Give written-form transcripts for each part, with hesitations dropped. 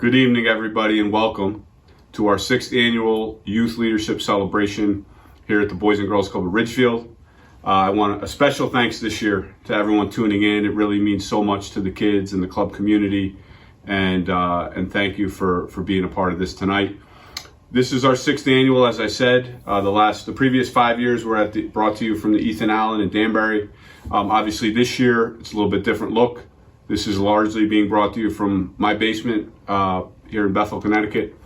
Good evening, everybody, and welcome to our 6th annual Youth Leadership Celebration here at the Boys and Girls Club of Ridgefield. I want a special thanks this year to everyone tuning in. It really means so much to the kids and the club community, and thank you for being a part of this tonight. This is our 6th annual, as I said. The previous 5 years were brought to you from the Ethan Allen and Danbury. Obviously, this year it's a little bit different look. This is largely being brought to you from my basement here in Bethel, Connecticut.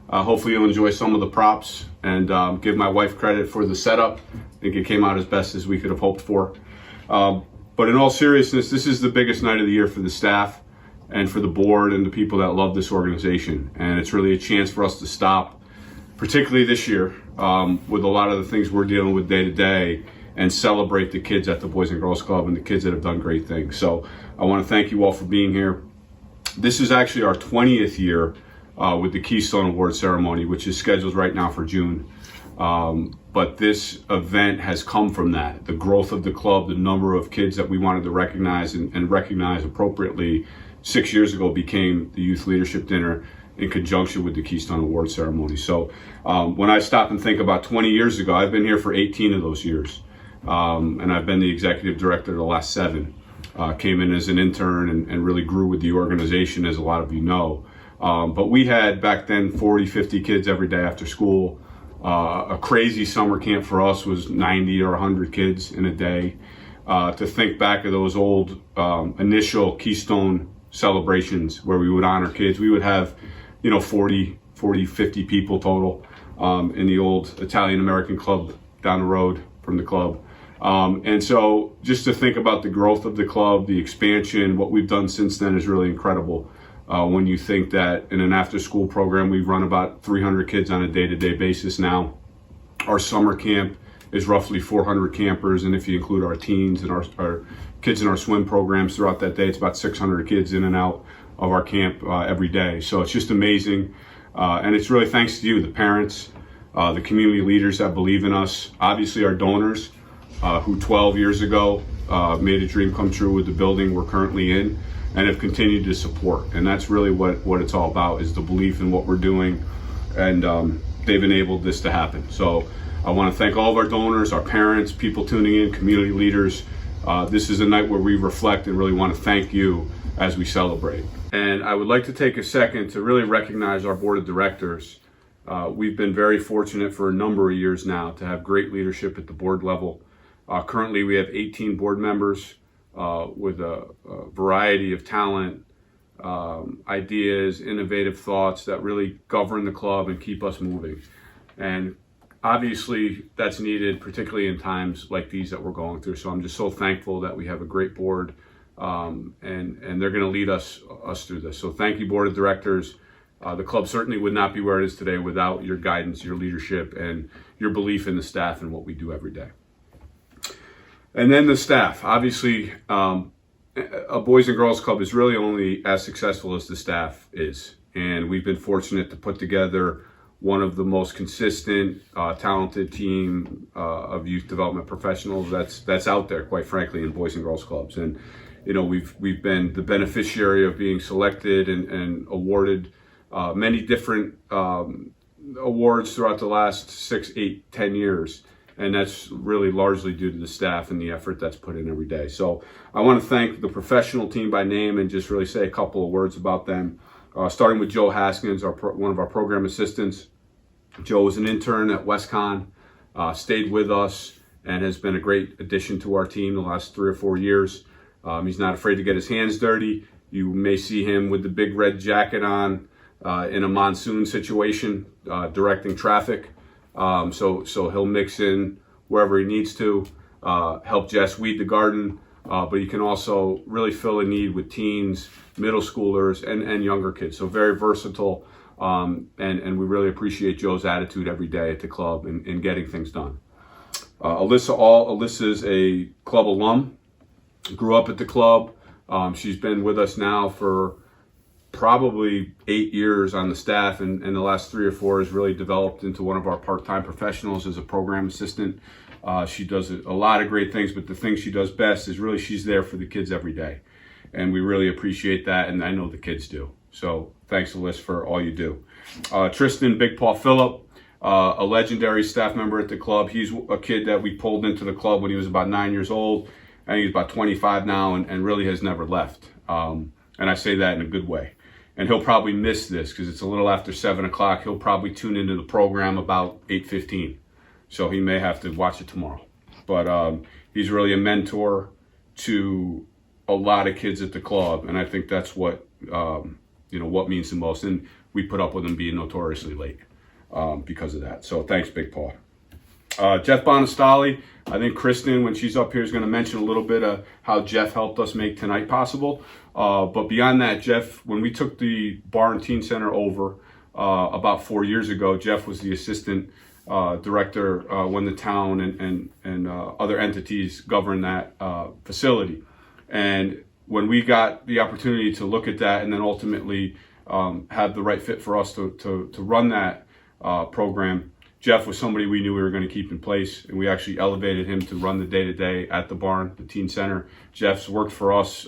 Hopefully you'll enjoy some of the props and give my wife credit for the setup. I think it came out as best as we could have hoped for. But in all seriousness, this is the biggest night of the year for the staff and for the board and the people that love this organization. And it's really a chance for us to stop, particularly this year, with a lot of the things we're dealing with day to day, and celebrate the kids at the Boys and Girls Club and the kids that have done great things. So I want to thank you all for being here. This is actually our 20th year with the Keystone Award ceremony, which is scheduled right now for June. But this event has come from that, the growth of the club, the number of kids that we wanted to recognize and recognize appropriately 6 years ago became the Youth Leadership Dinner in conjunction with the Keystone Award ceremony. So when I stop and think about 20 years ago, I've been here for 18 of those years. And I've been the executive director the last 7. Came in as an intern and really grew with the organization, as a lot of you know. But we had back then 40, 50 kids every day after school. A crazy summer camp for us was 90 or 100 kids in a day. To think back of those old initial Keystone celebrations where we would honor kids, we would have 40, 50 people total in the old Italian-American club down the road from the club. And so just to think about the growth of the club, the expansion, what we've done since then is really incredible. When you think that in an after-school program, we run about 300 kids on a day-to-day basis now. Our summer camp is roughly 400 campers, and if you include our teens and our kids in our swim programs throughout that day, it's about 600 kids in and out of our camp every day. So it's just amazing. And it's really thanks to you, the parents, the community leaders that believe in us, obviously our donors, who 12 years ago made a dream come true with the building we're currently in and have continued to support. And that's really what it's all about, is the belief in what we're doing. And they've enabled this to happen. So I want to thank all of our donors, our parents, people tuning in, community leaders. This is a night where we reflect and really want to thank you as we celebrate. And I would like to take a second to really recognize our board of directors. We've been very fortunate for a number of years now to have great leadership at the board level. Currently, we have 18 board members with a variety of talent, ideas, innovative thoughts that really govern the club and keep us moving. And obviously, that's needed, particularly in times like these that we're going through. So I'm just so thankful that we have a great board, and they're going to lead us through this. So thank you, board of directors. The club certainly would not be where it is today without your guidance, your leadership, and your belief in the staff and what we do every day. And then the staff. Obviously, a Boys and Girls Club is really only as successful as the staff is. And we've been fortunate to put together one of the most consistent, talented team of youth development professionals that's out there, quite frankly, in Boys and Girls Clubs. And we've been the beneficiary of being selected and awarded many different awards throughout the last 6, 8, 10 years. And that's really largely due to the staff and the effort that's put in every day. So I want to thank the professional team by name and just really say a couple of words about them. Starting with Joe Haskins, one of our program assistants. Joe was an intern at WestCon, stayed with us, and has been a great addition to our team the last 3 or 4 years. He's not afraid to get his hands dirty. You may see him with the big red jacket on in a monsoon situation, directing traffic. So he'll mix in wherever he needs to, help Jess weed the garden, but you can also really fill a need with teens, middle schoolers, and younger kids. So very versatile, and we really appreciate Joe's attitude every day at the club in getting things done. Alyssa's a club alum, grew up at the club. She's been with us now for probably 8 years on the staff, and the last 3 or 4 has really developed into one of our part-time professionals as a program assistant. She does a lot of great things, but the thing she does best is really she's there for the kids every day. And we really appreciate that, and I know the kids do. So thanks, Alyssa, for all you do. Tristan Big Paw Phillip, a legendary staff member at the club. He's a kid that we pulled into the club when he was about 9 years old, and he's about 25 now, and really has never left. And I say that in a good way. And he'll probably miss this because it's a little after 7 o'clock. He'll probably tune into the program about 8:15. So he may have to watch it tomorrow. But he's really a mentor to a lot of kids at the club. And I think that's what, what means the most. And we put up with him being notoriously late because of that. So thanks, Big Paw. Jeff Bonastali, I think Kristen, when she's up here, is going to mention a little bit of how Jeff helped us make tonight possible. But beyond that, Jeff, when we took the Bar and Teen Center over about 4 years ago, Jeff was the assistant director when the town and other entities govern that facility. And when we got the opportunity to look at that and then ultimately have the right fit for us to run that program, Jeff was somebody we knew we were going to keep in place, and we actually elevated him to run the day-to-day at the barn, the teen center. Jeff's worked for us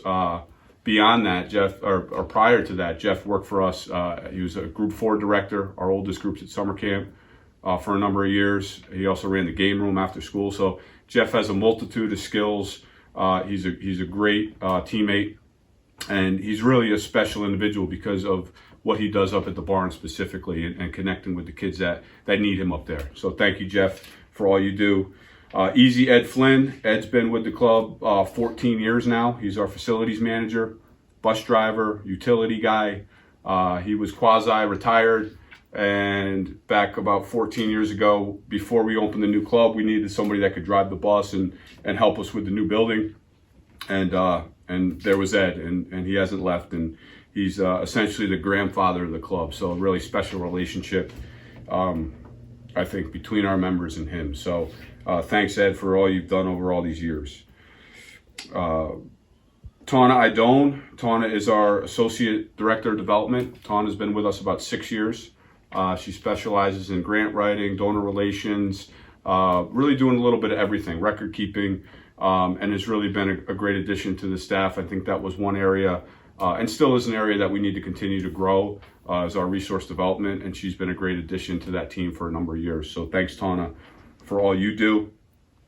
beyond that. Or prior to that, Jeff worked for us. He was a Group 4 director, our oldest groups at summer camp, for a number of years. He also ran the game room after school. So Jeff has a multitude of skills. He's a great teammate, and he's really a special individual because of what he does up at the barn specifically and connecting with the kids that need him up there. So thank you, Jeff, for all you do. Easy Ed Flynn. Ed's been with the club 14 years now. He's our facilities manager, bus driver, utility guy. He was quasi-retired, and back about 14 years ago, before we opened the new club, we needed somebody that could drive the bus and help us with the new building. And there was Ed, and he hasn't left, and he's essentially the grandfather of the club. So a really special relationship, I think, between our members and him. So thanks, Ed, for all you've done over all these years. Tawna Idone. Tawna is our Associate Director of Development. Tawna's been with us about 6 years. She specializes in grant writing, donor relations, really doing a little bit of everything, record keeping, and has really been a great addition to the staff. I think that was one area, and still is an area that we need to continue to grow, is our resource development, and she's been a great addition to that team for a number of years. So thanks, Tawna, for all you do.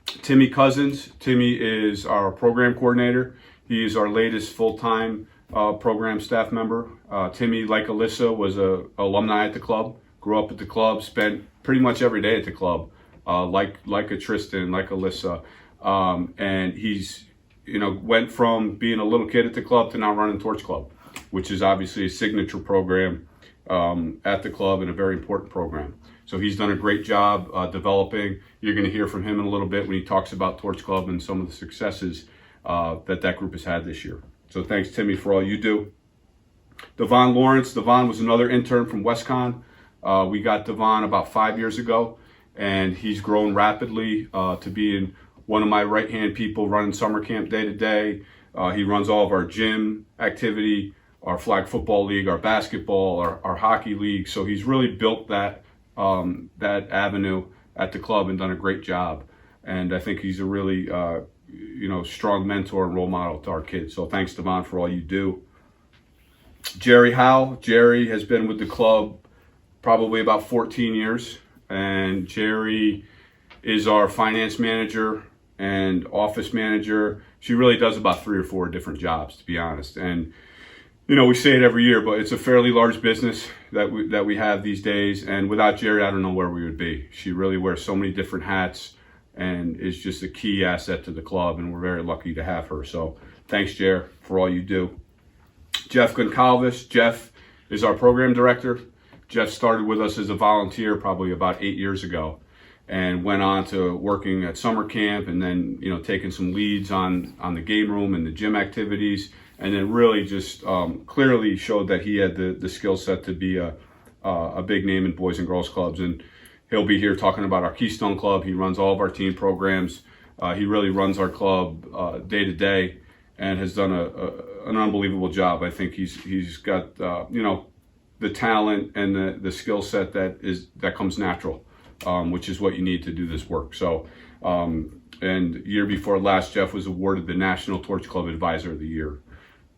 Timmy Cousins. Timmy is our program coordinator. He is our latest full-time program staff member. Timmy, like Alyssa, was a alumni at the club, grew up at the club, spent pretty much every day at the club, like a Tristan, like Alyssa. And he's, went from being a little kid at the club to now running Torch Club, which is obviously a signature program at the club and a very important program. So he's done a great job developing. You're going to hear from him in a little bit when he talks about Torch Club and some of the successes that group has had this year. So thanks, Timmy, for all you do. Devon Lawrence. Devon was another intern from WestCon. We got Devon about 5 years ago, and he's grown rapidly to being one of my right-hand people running summer camp day to day. He runs all of our gym activity, our flag football league, our basketball, our hockey league. So he's really built that avenue at the club and done a great job. And I think he's a really strong mentor and role model to our kids. So thanks, Devon, for all you do. Jerry Howe. Jerry has been with the club probably about 14 years. And Jerry is our finance manager and office manager. She really does about 3 or 4 different jobs, to be honest. And we say it every year, but it's a fairly large business that we have these days. And without Jerry, I don't know where we would be. She really wears so many different hats and is just a key asset to the club, and we're very lucky to have her. So thanks, Jer, for all you do. Jeff Goncalves. Jeff is our program director. Jeff started with us as a volunteer probably about 8 years ago and went on to working at summer camp and then, taking some leads on the game room and the gym activities, and then really just clearly showed that he had the skill set to be a big name in Boys and Girls Clubs. And he'll be here talking about our Keystone Club. He runs all of our team programs. He really runs our club day to day and has done an unbelievable job. I think he's got the talent and the skill set that comes natural, which is what you need to do this work. So, and year before last, Jeff was awarded the National Torch Club Advisor of the Year.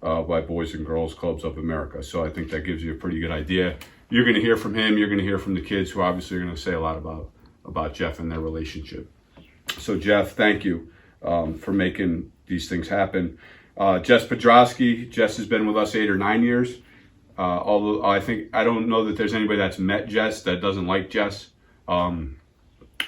by Boys and Girls Clubs of America. So I think that gives you a pretty good idea. You're going to hear from him. You're going to hear from the kids, who obviously are going to say a lot about Jeff and their relationship. So Jeff, thank you for making these things happen. Jess Podrosky. Jess has been with us 8 or 9 years. Although I don't know that there's anybody that's met Jess that doesn't like Jess.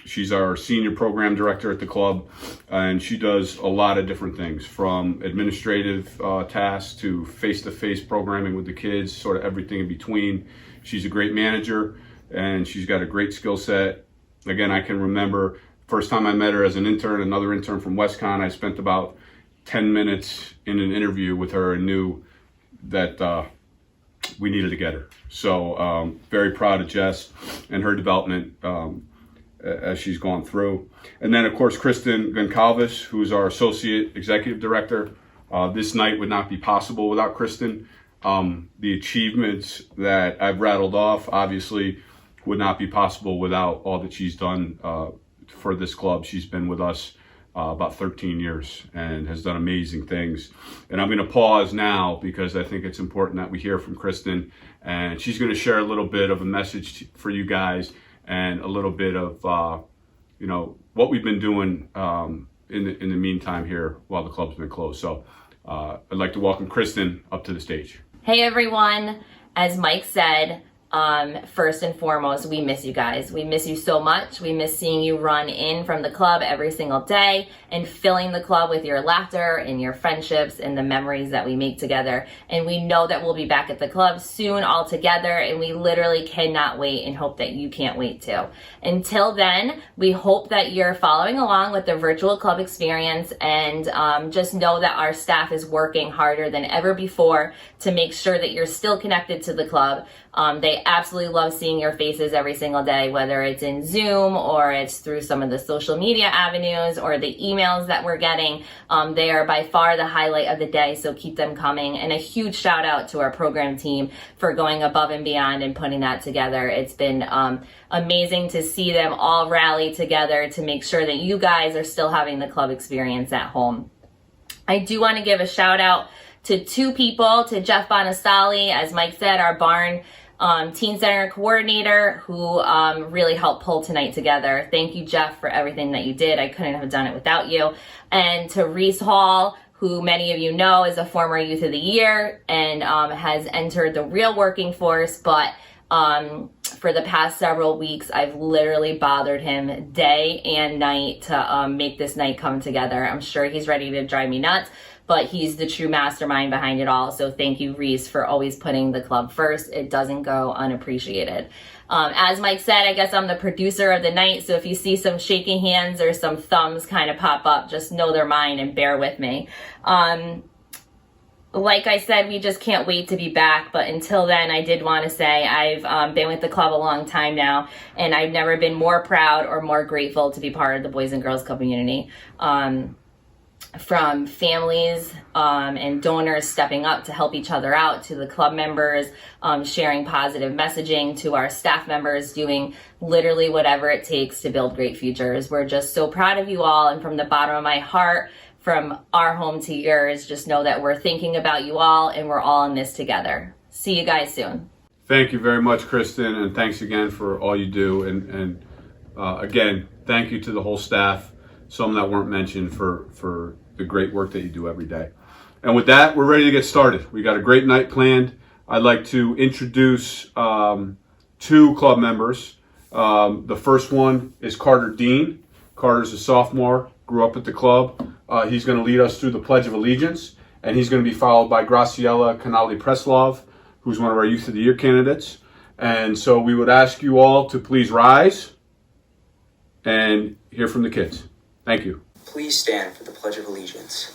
She's our senior program director at the club, and she does a lot of different things, from administrative tasks to face-to-face programming with the kids, sort of everything in between. She's a great manager, and she's got a great skill set. Again, I can remember first time I met her as an intern, another intern from WestCon. I spent about 10 minutes in an interview with her and knew that we needed to get her. So very proud of Jess and her development as she's gone through. And then, of course, Kristen Goncalves, who's our Associate Executive Director. This night would not be possible without Kristen. The achievements that I've rattled off, obviously, would not be possible without all that she's done for this club. She's been with us about 13 years and has done amazing things. And I'm going to pause now because I think it's important that we hear from Kristen, and she's going to share a little bit of a message for you guys and a little bit of what we've been doing in the meantime here while the club's been closed. So I'd like to welcome Kristen up to the stage. Hey everyone, as Mike said, first and foremost, we miss you guys. We miss you so much. We miss seeing you run in from the club every single day and filling the club with your laughter and your friendships and the memories that we make together. And we know that we'll be back at the club soon all together, and we literally cannot wait and hope that you can't wait too. Until then, we hope that you're following along with the virtual club experience, and just know that our staff is working harder than ever before to make sure that you're still connected to the club. They absolutely love seeing your faces every single day, whether it's in Zoom or it's through some of the social media avenues or the emails that we're getting. They are by far the highlight of the day, so keep them coming. And a huge shout out to our program team for going above and beyond and putting that together. It's been amazing to see them all rally together to make sure that you guys are still having the club experience at home. I do want to give a shout out to 2 people, to Jeff Bonasali, as Mike said, our barn teen center coordinator, who really helped pull tonight together. Thank you, Jeff, for everything that you did. I couldn't have done it without you. And to Reese Hall, who many of you know is a former Youth of the Year and has entered the real working force, but for the past several weeks, I've literally bothered him day and night to make this night come together. I'm sure he's ready to drive me nuts, but he's the true mastermind behind it all. So thank you, Reese, for always putting the club first. It doesn't go unappreciated. As Mike said, I guess I'm the producer of the night, so if you see some shaking hands or some thumbs kind of pop up, just know they're mine and bear with me. Like I said, we just can't wait to be back. But until then, I did want to say I've been with the club a long time now, and I've never been more proud or more grateful to be part of the Boys and Girls Club community. From families and donors stepping up to help each other out, to the club members sharing positive messaging, to our staff members doing literally whatever it takes to build great futures. We're just so proud of you all, and from the bottom of my heart, from our home to yours, just know that we're thinking about you all and we're all in this together. See you guys soon. Thank you very much, Kristen, and thanks again for all you do. And again, thank you to the whole staff, some that weren't mentioned, for the great work that you do every day. And with that, we're ready to get started. We got a great night planned. I'd like to introduce 2 club members. The first one is Carter Dean. Carter's a sophomore, grew up at the club. He's going to lead us through the Pledge of Allegiance, and he's going to be followed by Graciela Canali-Preslov, who's one of our Youth of the Year candidates. And so we would ask you all to please rise and hear from the kids. Thank you. Please stand for the Pledge of Allegiance.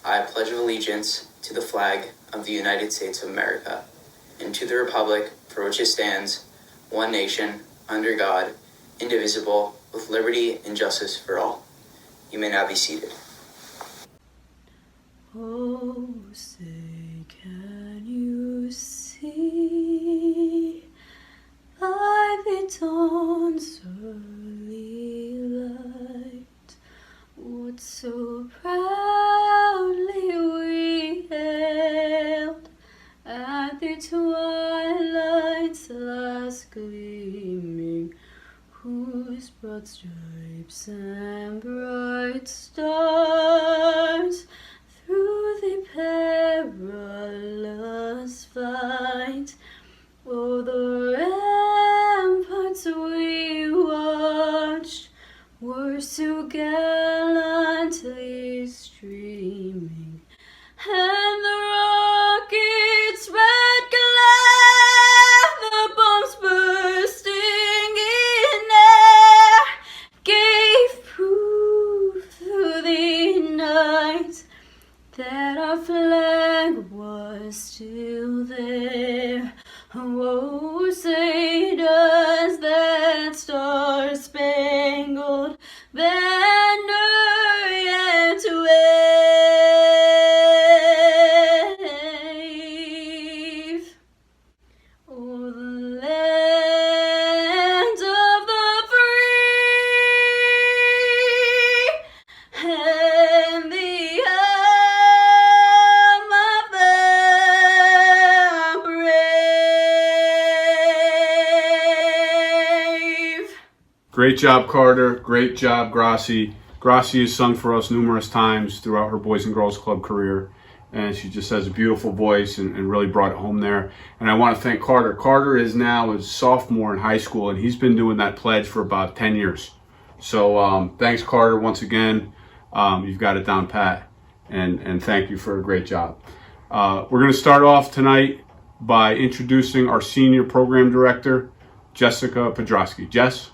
I pledge allegiance to the flag of the United States of America and to the republic for which it stands, one nation, under God, indivisible, with liberty and justice for all. You may now be seated. Oh, say, can you see by the dawn's early light what so proudly we hailed whose broad stripes and bright stars through the perilous fight o'er the ramparts we watched were so gallantly streaming, and the rockets' red glare, the bombs bursting in air, gave proof through the night that our flag was still there. Oh, say does that star-spangled banner yet wave o'er the land of the free and the home of the brave. Great job, Carter. Great job, Grassi. Grassi has sung for us numerous times throughout her Boys and Girls Club career, and she just has a beautiful voice and really brought it home there. And I want to thank Carter. Carter is now a sophomore in high school, and he's been doing that pledge for about 10 years. So thanks, Carter, once again. You've got it down pat, and thank you for a great job. We're going to start off tonight by introducing our senior program director, Jessica Podrosky. Jess?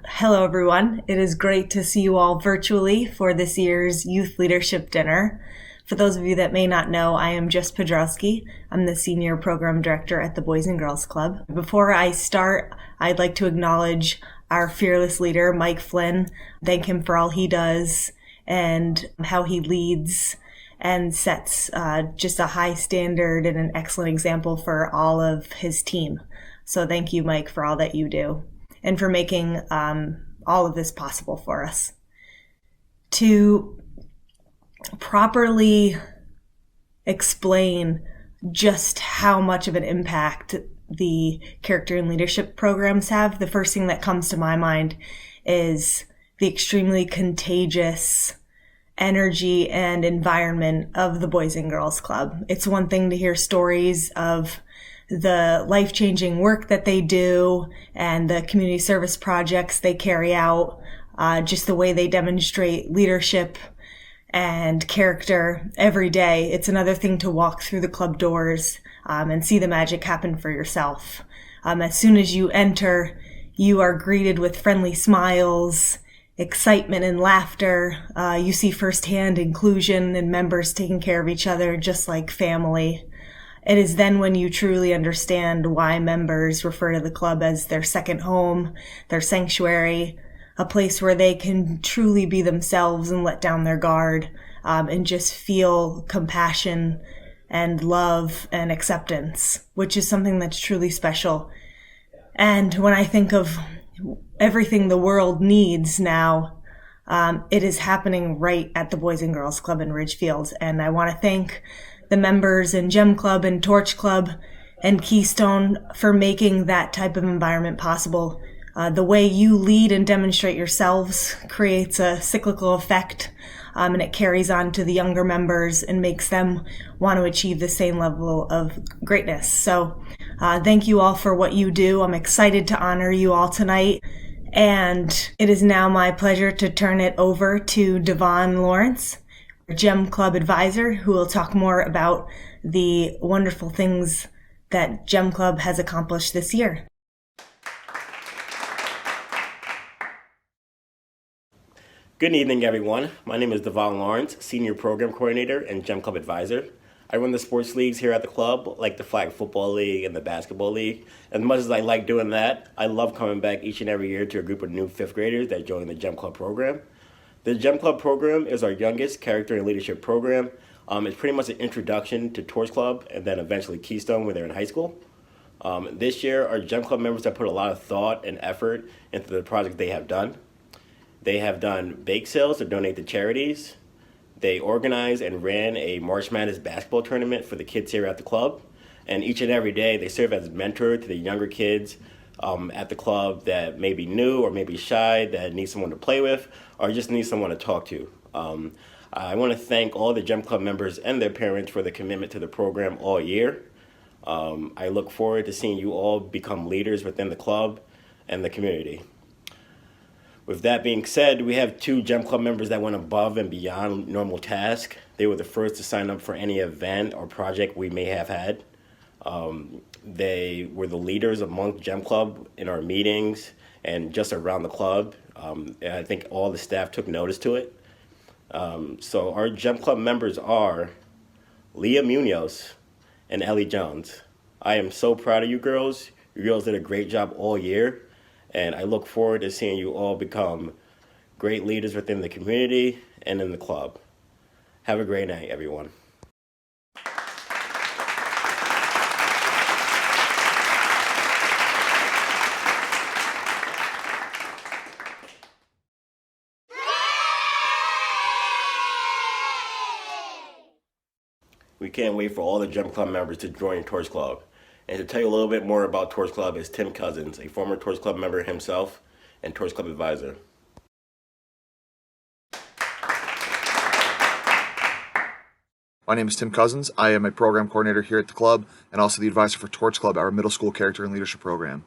Hello, everyone. It is great to see you all virtually for this year's Youth Leadership Dinner. For those of you that may not know, I am Jess Podrosky. I'm the Senior Program Director at the Boys and Girls Club. Before I start, I'd like to acknowledge our fearless leader, Mike Flynn. Thank him for all he does and how he leads and sets just a high standard and an excellent example for all of his team. So thank you, Mike, for all that you do and for making all of this possible for us. To properly explain just how much of an impact the character and leadership programs have, the first thing that comes to my mind is the extremely contagious energy and environment of the Boys and Girls Club. It's one thing to hear stories of the life-changing work that they do and the community service projects they carry out, just the way they demonstrate leadership and character every day. It's another thing to walk through the club doors and see the magic happen for yourself. As soon as you enter, you are greeted with friendly smiles, excitement and laughter. You see firsthand inclusion and members taking care of each other just like family. It is then when you truly understand why members refer to the club as their second home, their sanctuary, a place where they can truly be themselves and let down their guard, and just feel compassion and love and acceptance, which is something that's truly special. And when I think of everything the world needs now, it is happening right at the Boys and Girls Club in Ridgefield. And I want to thank the members in Gem Club and Torch Club and Keystone for making that type of environment possible. The way you lead and demonstrate yourselves creates a cyclical effect, and it carries on to the younger members and makes them want to achieve the same level of greatness. So thank you all for what you do. I'm excited to honor you all tonight. And it is now my pleasure to turn it over to Devon Lawrence, Gem Club advisor, who will talk more about the wonderful things that Gem Club has accomplished this year. Good evening, everyone. My name is Devon Lawrence, Senior Program Coordinator and Gem Club Advisor. I run the sports leagues here at the club, like the Flag Football League and the Basketball League. As much as I like doing that, I love coming back each and every year to a group of new fifth graders that join the Gem Club program. The Gem Club program is our youngest character and leadership program. It's pretty much an introduction to Torch Club and then eventually Keystone when they're in high school. This year, our Gem Club members have put a lot of thought and effort into the project they have done. They have done bake sales to donate to charities. They organized and ran a March Madness basketball tournament for the kids here at the club. And each and every day, they serve as a mentor to the younger kids at the club that may be new or maybe shy, that needs someone to play with, or just needs someone to talk to. I want to thank all the Gem Club members and their parents for the commitment to the program all year. I look forward to seeing you all become leaders within the club and the community. With that being said, we have 2 Gem Club members that went above and beyond normal tasks. They were the first to sign up for any event or project we may have had. They were the leaders among Gem Club in our meetings and just around the club. And I think all the staff took notice to it. So our Gem Club members are Leah Munoz and Ellie Jones. I am so proud of you girls. You girls did a great job all year, and I look forward to seeing you all become great leaders within the community and in the club. Have a great night, everyone. We can't wait for all the Gem Club members to join Torch Club. And to tell you a little bit more about Torch Club is Tim Cousins, a former Torch Club member himself and Torch Club advisor. My name is Tim Cousins. I am a program coordinator here at the club and also the advisor for Torch Club, our middle school character and leadership program.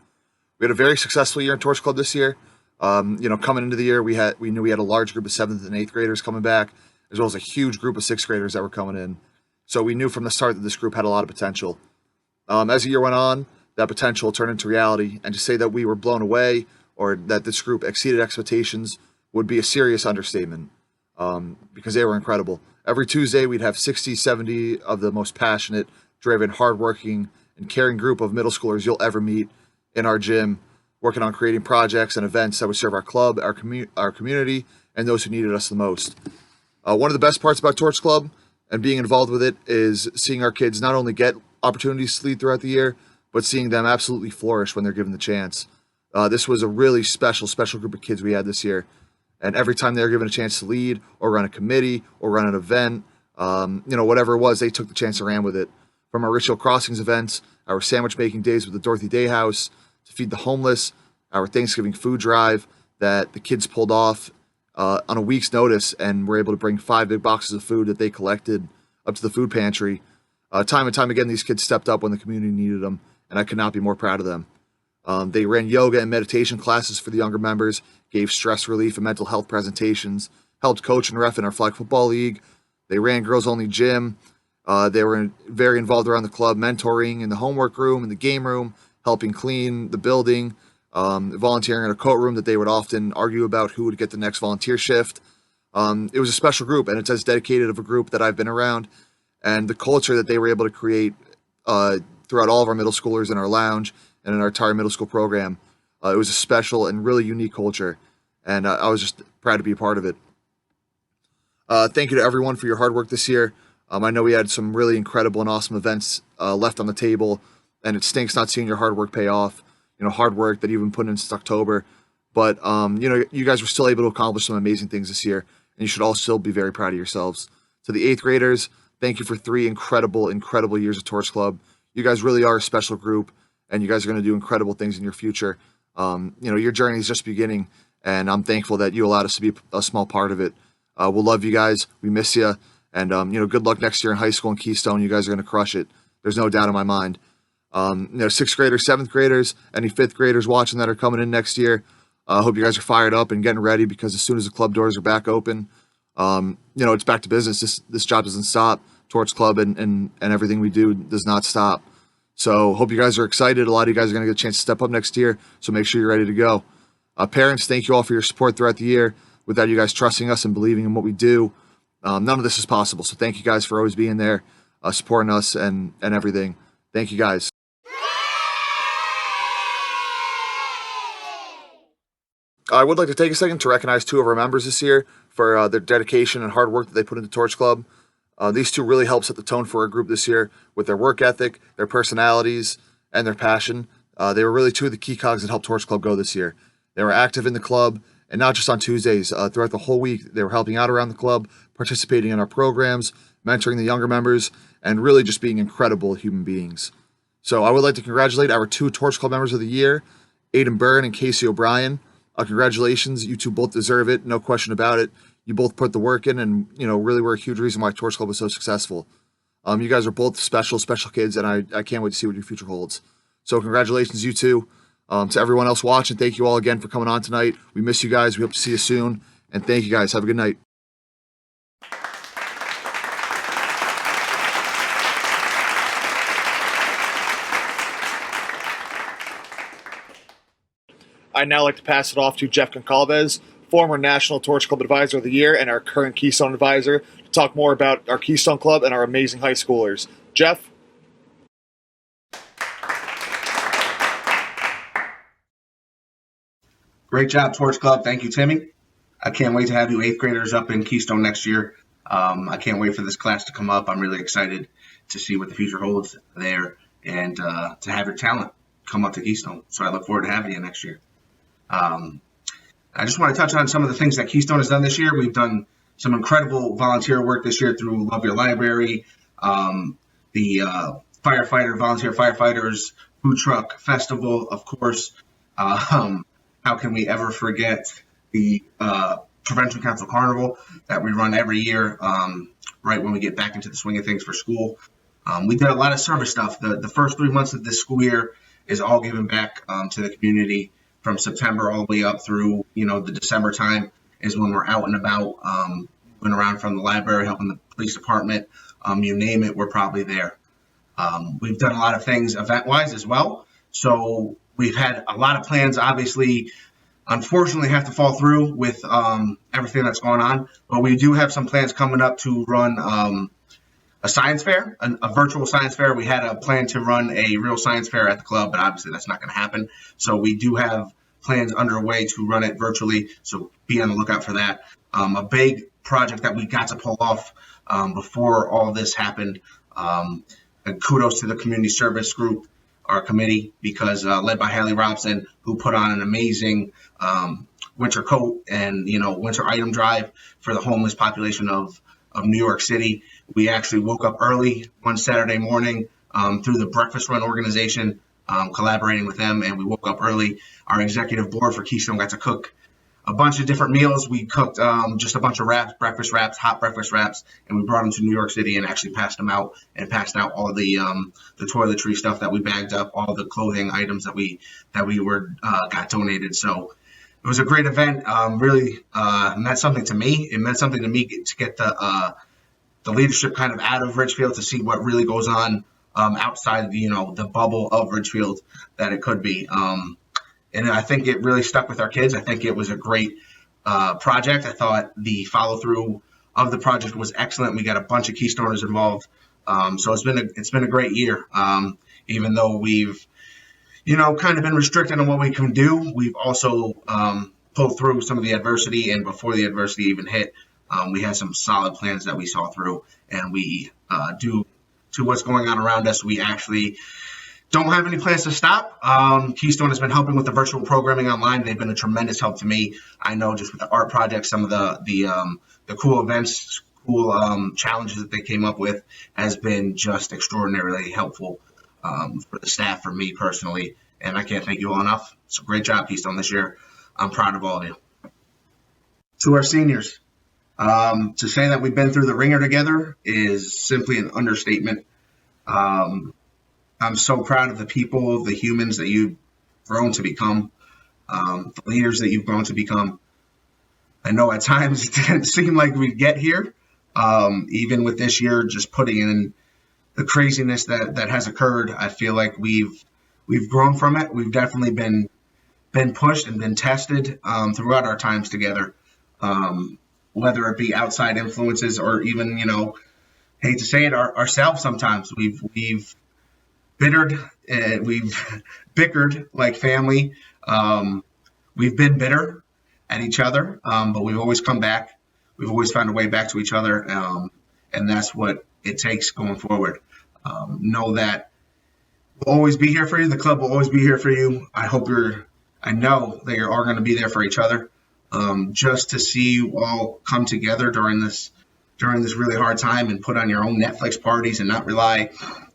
We had a very successful year in Torch Club this year. Coming into the year, we knew we had a large group of 7th and 8th graders coming back, as well as a huge group of 6th graders that were coming in. So we knew from the start that this group had a lot of potential. As the year went on, that potential turned into reality, and to say that we were blown away or that this group exceeded expectations would be a serious understatement, because they were incredible. Every Tuesday, we'd have 60, 70 of the most passionate, driven, hardworking, and caring group of middle schoolers you'll ever meet in our gym, working on creating projects and events that would serve our club, our community, and those who needed us the most. One of the best parts about Torch Club and being involved with it is seeing our kids not only get opportunities to lead throughout the year, but seeing them absolutely flourish when they're given the chance. This was a really special group of kids we had this year. And every time they were given a chance to lead or run a committee or run an event, whatever it was, they took the chance and ran with it. From our Ridgefield Crossings events, our sandwich making days with the Dorothy Day House, to feed the homeless, our Thanksgiving food drive that the kids pulled off on a week's notice and were able to bring 5 big boxes of food that they collected up to the food pantry. Time and time again, these kids stepped up when the community needed them, and I could not be more proud of them. They ran yoga and meditation classes for the younger members, gave stress relief and mental health presentations, helped coach and ref in our flag football league. They ran girls only gym. They were very involved around the club, mentoring in the homework room, in the game room, helping clean the building, volunteering in a coat room that they would often argue about who would get the next volunteer shift. It was a special group, and it's as dedicated of a group that I've been around. And the culture that they were able to create throughout all of our middle schoolers in our lounge and in our entire middle school program, it was a special and really unique culture, and I was just proud to be a part of it. Thank you to everyone for your hard work this year. I know we had some really incredible and awesome events left on the table, and it stinks not seeing your hard work pay off. Hard work that you've been putting in since October. But, you guys were still able to accomplish some amazing things this year, and you should all still be very proud of yourselves. To the 8th graders, thank you for 3 incredible years of Torch Club. You guys really are a special group, and you guys are going to do incredible things in your future. Your journey is just beginning, and I'm thankful that you allowed us to be a small part of it. We'll love you guys. We miss you. And, good luck next year in high school in Keystone. You guys are going to crush it. There's no doubt in my mind. 6th graders, 7th graders, any 5th graders watching that are coming in next year, I hope you guys are fired up and getting ready, because as soon as the club doors are back open, it's back to business. This job doesn't stop. Torch Club and everything we do does not stop. So hope you guys are excited. A lot of you guys are going to get a chance to step up next year, so make sure you're ready to go. Parents, thank you all for your support throughout the year. Without you guys trusting us and believing in what we do, none of this is possible. So thank you guys for always being there, supporting us and everything. Thank you guys. I would like to take a second to recognize 2 of our members this year for their dedication and hard work that they put into Torch Club. These 2 really helped set the tone for our group this year with their work ethic, their personalities, and their passion. They were really 2 of the key cogs that helped Torch Club go this year. They were active in the club, and not just on Tuesdays. Throughout the whole week, they were helping out around the club, participating in our programs, mentoring the younger members, and really just being incredible human beings. So I would like to congratulate our 2 Torch Club members of the year Aiden Byrne and Casey O'Brien. Congratulations. You two both deserve it. No question about it. You both put the work in and, really were a huge reason why Torch Club was so successful. You guys are both special kids, and I can't wait to see what your future holds. So congratulations, you two. To everyone else watching, thank you all again for coming on tonight. We miss you guys. We hope to see you soon. And thank you guys. Have a good night. I'd now like to pass it off to Jeff Goncalves, former National Torch Club Advisor of the Year and our current Keystone Advisor, to talk more about our Keystone Club and our amazing high schoolers. Jeff? Great job, Torch Club. Thank you, Timmy. I can't wait to have you 8th graders up in Keystone next year. I can't wait for this class to come up. I'm really excited to see what the future holds there and to have your talent come up to Keystone. So I look forward to having you next year. I just want to touch on some of the things that Keystone has done this year. We've done some incredible volunteer work this year through Love Your Library, the volunteer firefighters, food truck festival, of course. How can we ever forget the Prevention Council Carnival that we run every year, right when we get back into the swing of things for school. We did a lot of service stuff. The first 3 months of this school year is all given back to the community. From September all the way up through, the December time is when we're out and about, moving around from the library, helping the police department, you name it, we're probably there. We've done a lot of things event-wise as well. So we've had a lot of plans, obviously, unfortunately have to fall through with everything that's going on. But we do have some plans coming up to run a science fair, a virtual science fair. We had a plan to run a real science fair at the club, but obviously that's not going to happen. So we do have plans underway to run it virtually. So be on the lookout for that. A big project that we got to pull off before all this happened. And kudos to the community service group, our committee, because led by Hallie Robson, who put on an amazing winter coat and winter item drive for the homeless population of New York City. We actually woke up early one Saturday morning through the Breakfast Run organization, collaborating with them, and we woke up early. Our executive board for Keystone got to cook a bunch of different meals. We cooked just a bunch of wraps, breakfast wraps, hot breakfast wraps, and we brought them to New York City and actually passed them out and passed out all the toiletry stuff that we bagged up, all the clothing items that we were got donated. So it was a great event. Really meant something to me. It meant something to me to get the leadership kind of out of Ridgefield to see what really goes on outside the bubble of Ridgefield that it could be. And I think it really stuck with our kids. I think it was a great project. I thought the follow through of the project was excellent. We got a bunch of Keystoners involved. So it's been a great year. Even though we've kind of been restricted on what we can do, we've also pulled through some of the adversity. And before the adversity even hit, we had some solid plans that we saw through, and we due to what's going on around us, we actually don't have any plans to stop. Keystone has been helping with the virtual programming online. They've been a tremendous help to me. I know just with the art project, some of the cool events, cool challenges that they came up with has been just extraordinarily helpful for the staff, for me personally, and I can't thank you all enough. It's a great job, Keystone, this year. I'm proud of all of you. To our seniors, to say that we've been through the ringer together is simply an understatement. I'm so proud of the people, the humans that you've grown to become, the leaders that you've grown to become. I know at times it didn't seem like we'd get here, even with this year just putting in the craziness that has occurred. I feel like we've grown from it. We've definitely been pushed and been tested throughout our times together, whether it be outside influences or even, hate to say it, ourselves sometimes. We've bickered like family. We've been bitter at each other, but we've always come back. We've always found a way back to each other, and that's what it takes going forward. Know that we'll always be here for you. The club will always be here for you. I know that you're all going to be there for each other. Just to see you all come together during this really hard time and put on your own Netflix parties and not rely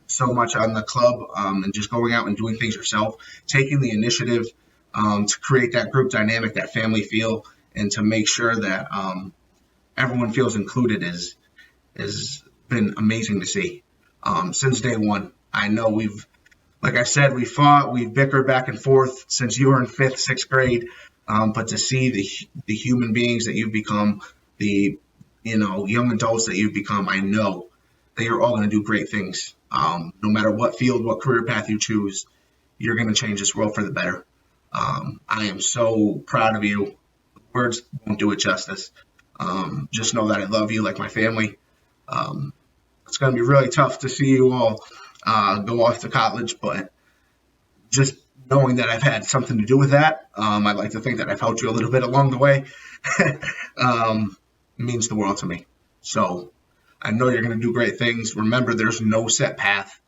so much on the club, and just going out and doing things yourself, taking the initiative to create that group dynamic, that family feel, and to make sure that everyone feels included has been amazing to see since day one. I know like I said, we fought, we bickered back and forth since you were in fifth, sixth grade. But to see the human beings that you've become, the young adults that you've become, I know that you're all going to do great things. No matter what field, what career path you choose, you're going to change this world for the better. I am so proud of you. Words won't do it justice. Just know that I love you like my family. It's going to be really tough to see you all go off to college, but just knowing that I've had something to do with that, I'd like to think that I've helped you a little bit along the way, means the world to me. So I know you're going to do great things. Remember, there's no set path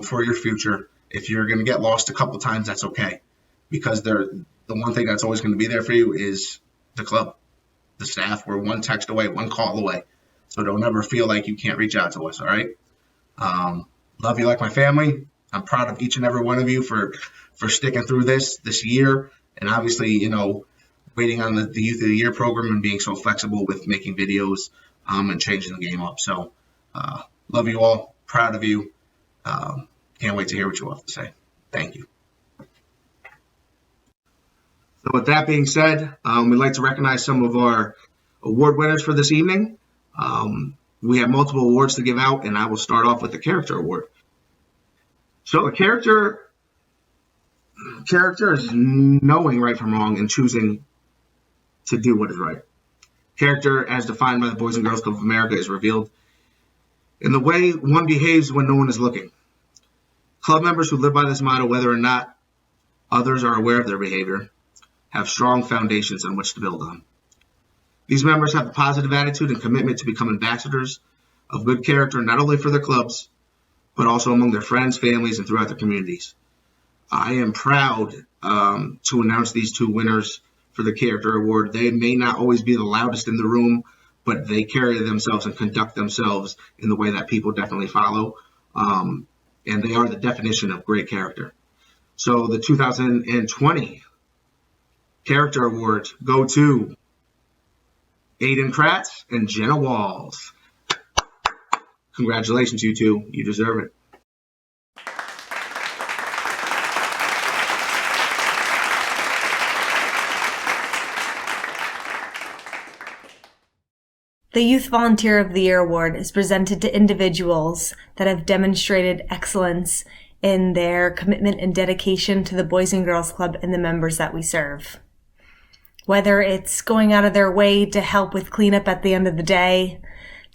for your future. If you're going to get lost a couple times, that's okay, because the one thing that's always going to be there for you is the club, the staff. We're one text away, one call away. So don't ever feel like you can't reach out to us, all right? Love you like my family. I'm proud of each and every one of you for sticking through this year, and obviously, waiting on the Youth of the Year program and being so flexible with making videos and changing the game up. So love you all. Proud of you. Can't wait to hear what you all have to say. Thank you. So with that being said, we'd like to recognize some of our award winners for this evening. We have multiple awards to give out, and I will start off with the Character Award. So a character is knowing right from wrong and choosing to do what is right. Character, as defined by the Boys and Girls Club of America, is revealed in the way one behaves when no one is looking. Club members who live by this motto, whether or not others are aware of their behavior, have strong foundations on which to build on. These members have a positive attitude and commitment to become ambassadors of good character, not only for their clubs, but also among their friends, families, and throughout their communities. I am proud to announce these two winners for the Character Award. They may not always be the loudest in the room, but they carry themselves and conduct themselves in the way that people definitely follow. And they are the definition of great character. So the 2020 Character Awards go to Aiden Kratz and Jenna Walls. Congratulations, you two. You deserve it. The Youth Volunteer of the Year Award is presented to individuals that have demonstrated excellence in their commitment and dedication to the Boys and Girls Club and the members that we serve. Whether it's going out of their way to help with cleanup at the end of the day,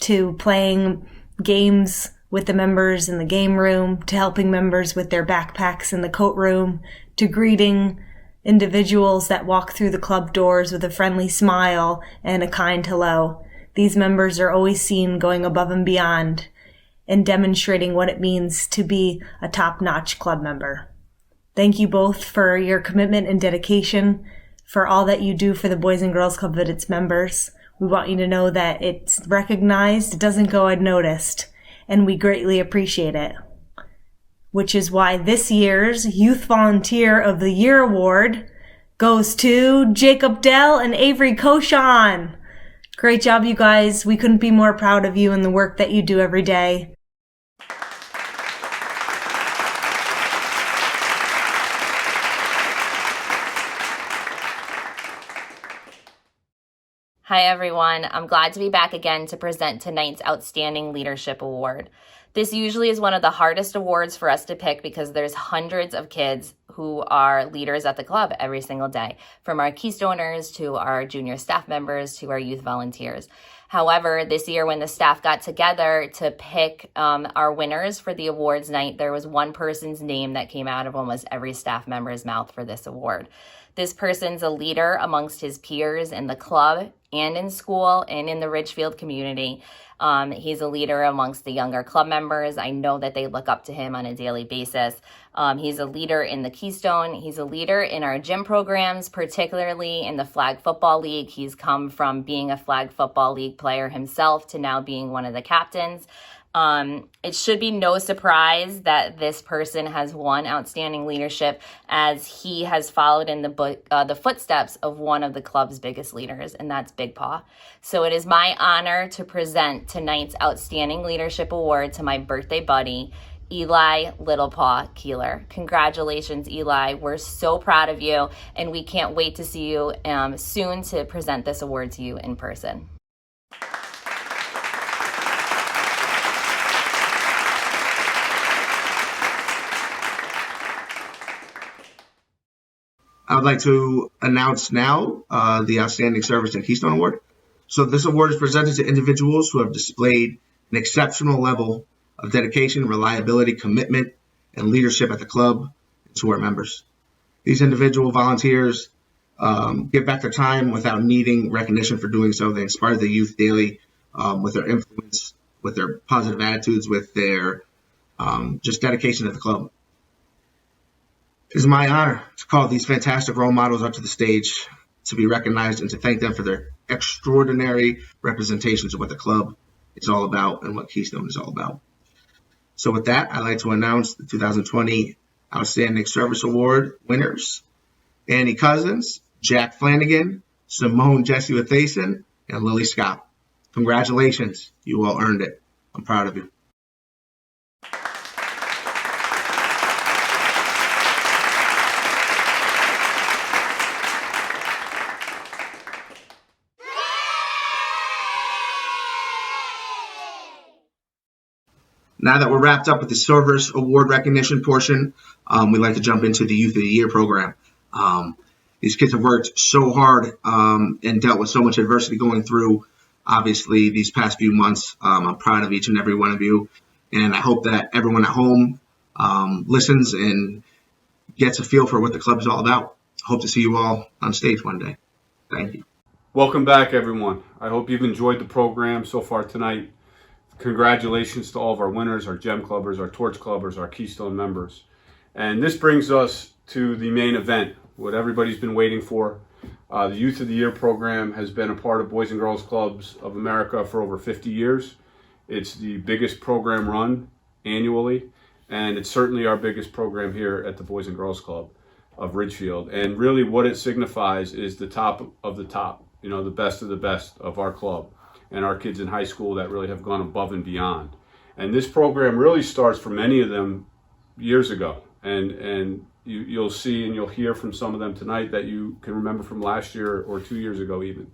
to playing games with the members in the game room, to helping members with their backpacks in the coat room, to greeting individuals that walk through the club doors with a friendly smile and a kind hello. These members are always seen going above and beyond and demonstrating what it means to be a top-notch club member. Thank you both for your commitment and dedication, for all that you do for the Boys and Girls Club and its members. We want you to know that it's recognized, it doesn't go unnoticed, and we greatly appreciate it. Which is why this year's Youth Volunteer of the Year Award goes to Jacob Dell and Avery Koshan. Great job, you guys. We couldn't be more proud of you and the work that you do every day. Hi, everyone. I'm glad to be back again to present tonight's Outstanding Leadership Award. This usually is one of the hardest awards for us to pick because there's hundreds of kids who are leaders at the club every single day, from our Keystoners to our junior staff members to our youth volunteers. However, this year when the staff got together to pick our winners for the awards night, there was one person's name that came out of almost every staff member's mouth for this award. This person's a leader amongst his peers in the club and in school and in the Ridgefield community. He's a leader amongst the younger club members. I know that they look up to him on a daily basis. He's a leader in the Keystone. He's a leader in our gym programs, particularly in the Flag Football League. He's come from being a Flag Football League player himself to now being one of the captains. It should be no surprise that this person has won Outstanding Leadership, as he has followed in the footsteps of one of the club's biggest leaders, and that's Big Paw. So it is my honor to present tonight's Outstanding Leadership Award to my birthday buddy, Eli Little Paw Keeler. Congratulations, Eli. We're so proud of you, and we can't wait to see you soon to present this award to you in person. I would like to announce now the Outstanding Service and Keystone Award. So this award is presented to individuals who have displayed an exceptional level of dedication, reliability, commitment, and leadership at the club and to our members. These individual volunteers give back their time without needing recognition for doing so. They inspire the youth daily with their influence, with their positive attitudes, with their just dedication to the club. It is my honor to call these fantastic role models up to the stage to be recognized and to thank them for their extraordinary representations of what the club is all about and what Keystone is all about. So with that, I'd like to announce the 2020 Outstanding Service Award winners: Annie Cousins, Jack Flanagan, Simone Jesse Wathason, and Lily Scott. Congratulations. You all earned it. I'm proud of you. Now that we're wrapped up with the Service Award recognition portion, we'd like to jump into the Youth of the Year program. These kids have worked so hard and dealt with so much adversity going through, obviously, these past few months. I'm proud of each and every one of you, and I hope that everyone at home listens and gets a feel for what the club is all about. Hope to see you all on stage one day. Thank you. Welcome back, everyone. I hope you've enjoyed the program so far tonight. Congratulations to all of our winners, our Gem Clubbers, our Torch Clubbers, our Keystone members. And this brings us to the main event, what everybody's been waiting for. The Youth of the Year program has been a part of Boys and Girls Clubs of America for over 50 years. It's the biggest program run annually, and it's certainly our biggest program here at the Boys and Girls Club of Ridgefield. And really what it signifies is the top of the top, the best of the best of our club and our kids in high school that really have gone above and beyond. And this program really starts for many of them years ago. And you'll see and you'll hear from some of them tonight that you can remember from last year or 2 years ago even.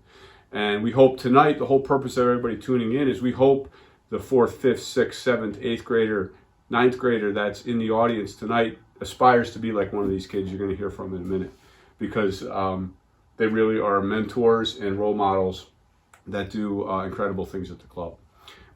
And we hope tonight, the whole purpose of everybody tuning in is we hope the 4th, 5th, 6th, 7th, 8th grader, 9th grader that's in the audience tonight aspires to be like one of these kids you're going to hear from in a minute, because they really are mentors and role models that do incredible things at the club.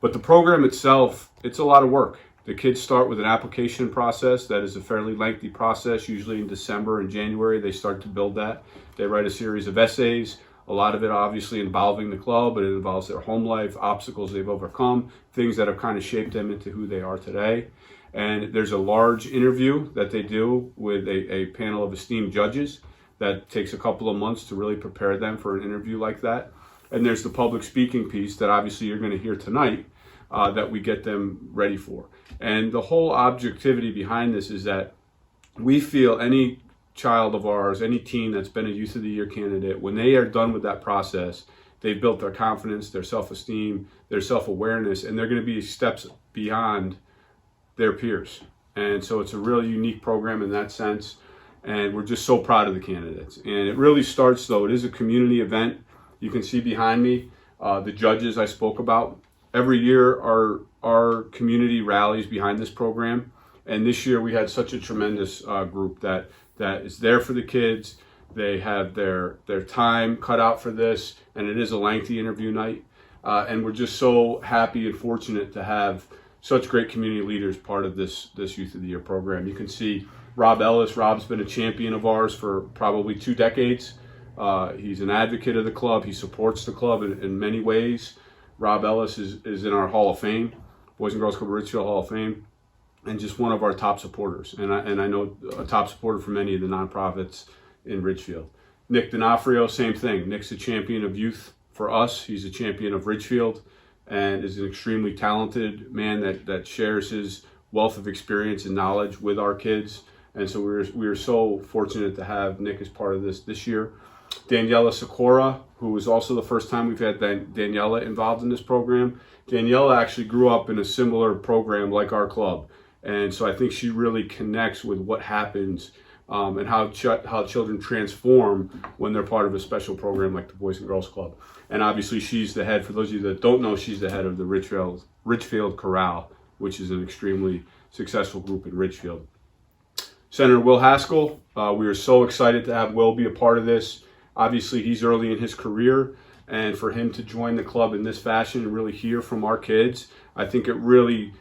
But the program itself, it's a lot of work. The kids start with an application process that is a fairly lengthy process. Usually in December and January, they start to build that. They write a series of essays, a lot of it obviously involving the club, but it involves their home life, obstacles they've overcome, things that have kind of shaped them into who they are today. And there's a large interview that they do with a panel of esteemed judges that takes a couple of months to really prepare them for an interview like that. And there's the public speaking piece that obviously you're going to hear tonight that we get them ready for. And the whole objectivity behind this is that we feel any child of ours, any teen that's been a Youth of the Year candidate, when they are done with that process, they've built their confidence, their self-esteem, their self-awareness, and they're going to be steps beyond their peers. And so it's a really unique program in that sense. And we're just so proud of the candidates. And it really starts, though, it is a community event. You can see behind me the judges I spoke about. Every year our community rallies behind this program. And this year we had such a tremendous group that is there for the kids. They have their time cut out for this, and it is a lengthy interview night. And we're just so happy and fortunate to have such great community leaders part of this Youth of the Year program. You can see Rob Ellis. Rob's been a champion of ours for probably 2 decades. He's an advocate of the club. He supports the club in many ways. Rob Ellis is in our Hall of Fame, Boys and Girls Club Ridgefield Hall of Fame, and just one of our top supporters. And I know a top supporter for many of the nonprofits in Ridgefield. Nick D'Onofrio, same thing. Nick's a champion of youth for us. He's a champion of Ridgefield. and is an extremely talented man that shares his wealth of experience and knowledge with our kids. And so we were so fortunate to have Nick as part of this year. Daniela Sikora, who was also the first time we've had Daniela involved in this program. Daniela actually grew up in a similar program like our club. And so I think she really connects with what happens and how children transform when they're part of a special program like the Boys and Girls Club. And obviously she's the head, for those of you that don't know, she's the head of the Ridgefield Chorale, which is an extremely successful group in Ridgefield. Senator Will Haskell, we are so excited to have Will be a part of this. Obviously, he's early in his career, and for him to join the club in this fashion and really hear from our kids, I think it really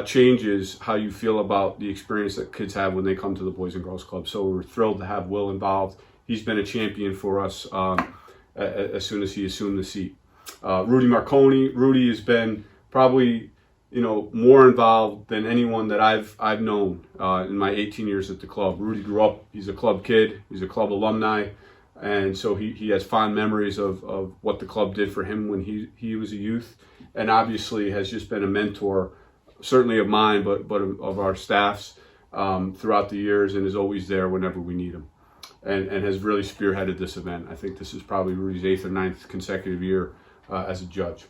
changes how you feel about the experience that kids have when they come to the Boys and Girls Club. So we're thrilled to have Will involved. He's been a champion for us as soon as he assumed the seat. Rudy Marconi. Rudy has been probably more involved than anyone that I've known in my 18 years at the club. Rudy grew up, he's a club kid, he's a club alumni, and so he has fond memories of what the club did for him when he was a youth, and obviously has just been a mentor, certainly of mine, but of our staff's throughout the years, and is always there whenever we need him, and has really spearheaded this event. I think this is probably Rudy's 8th or 9th consecutive year as a judge.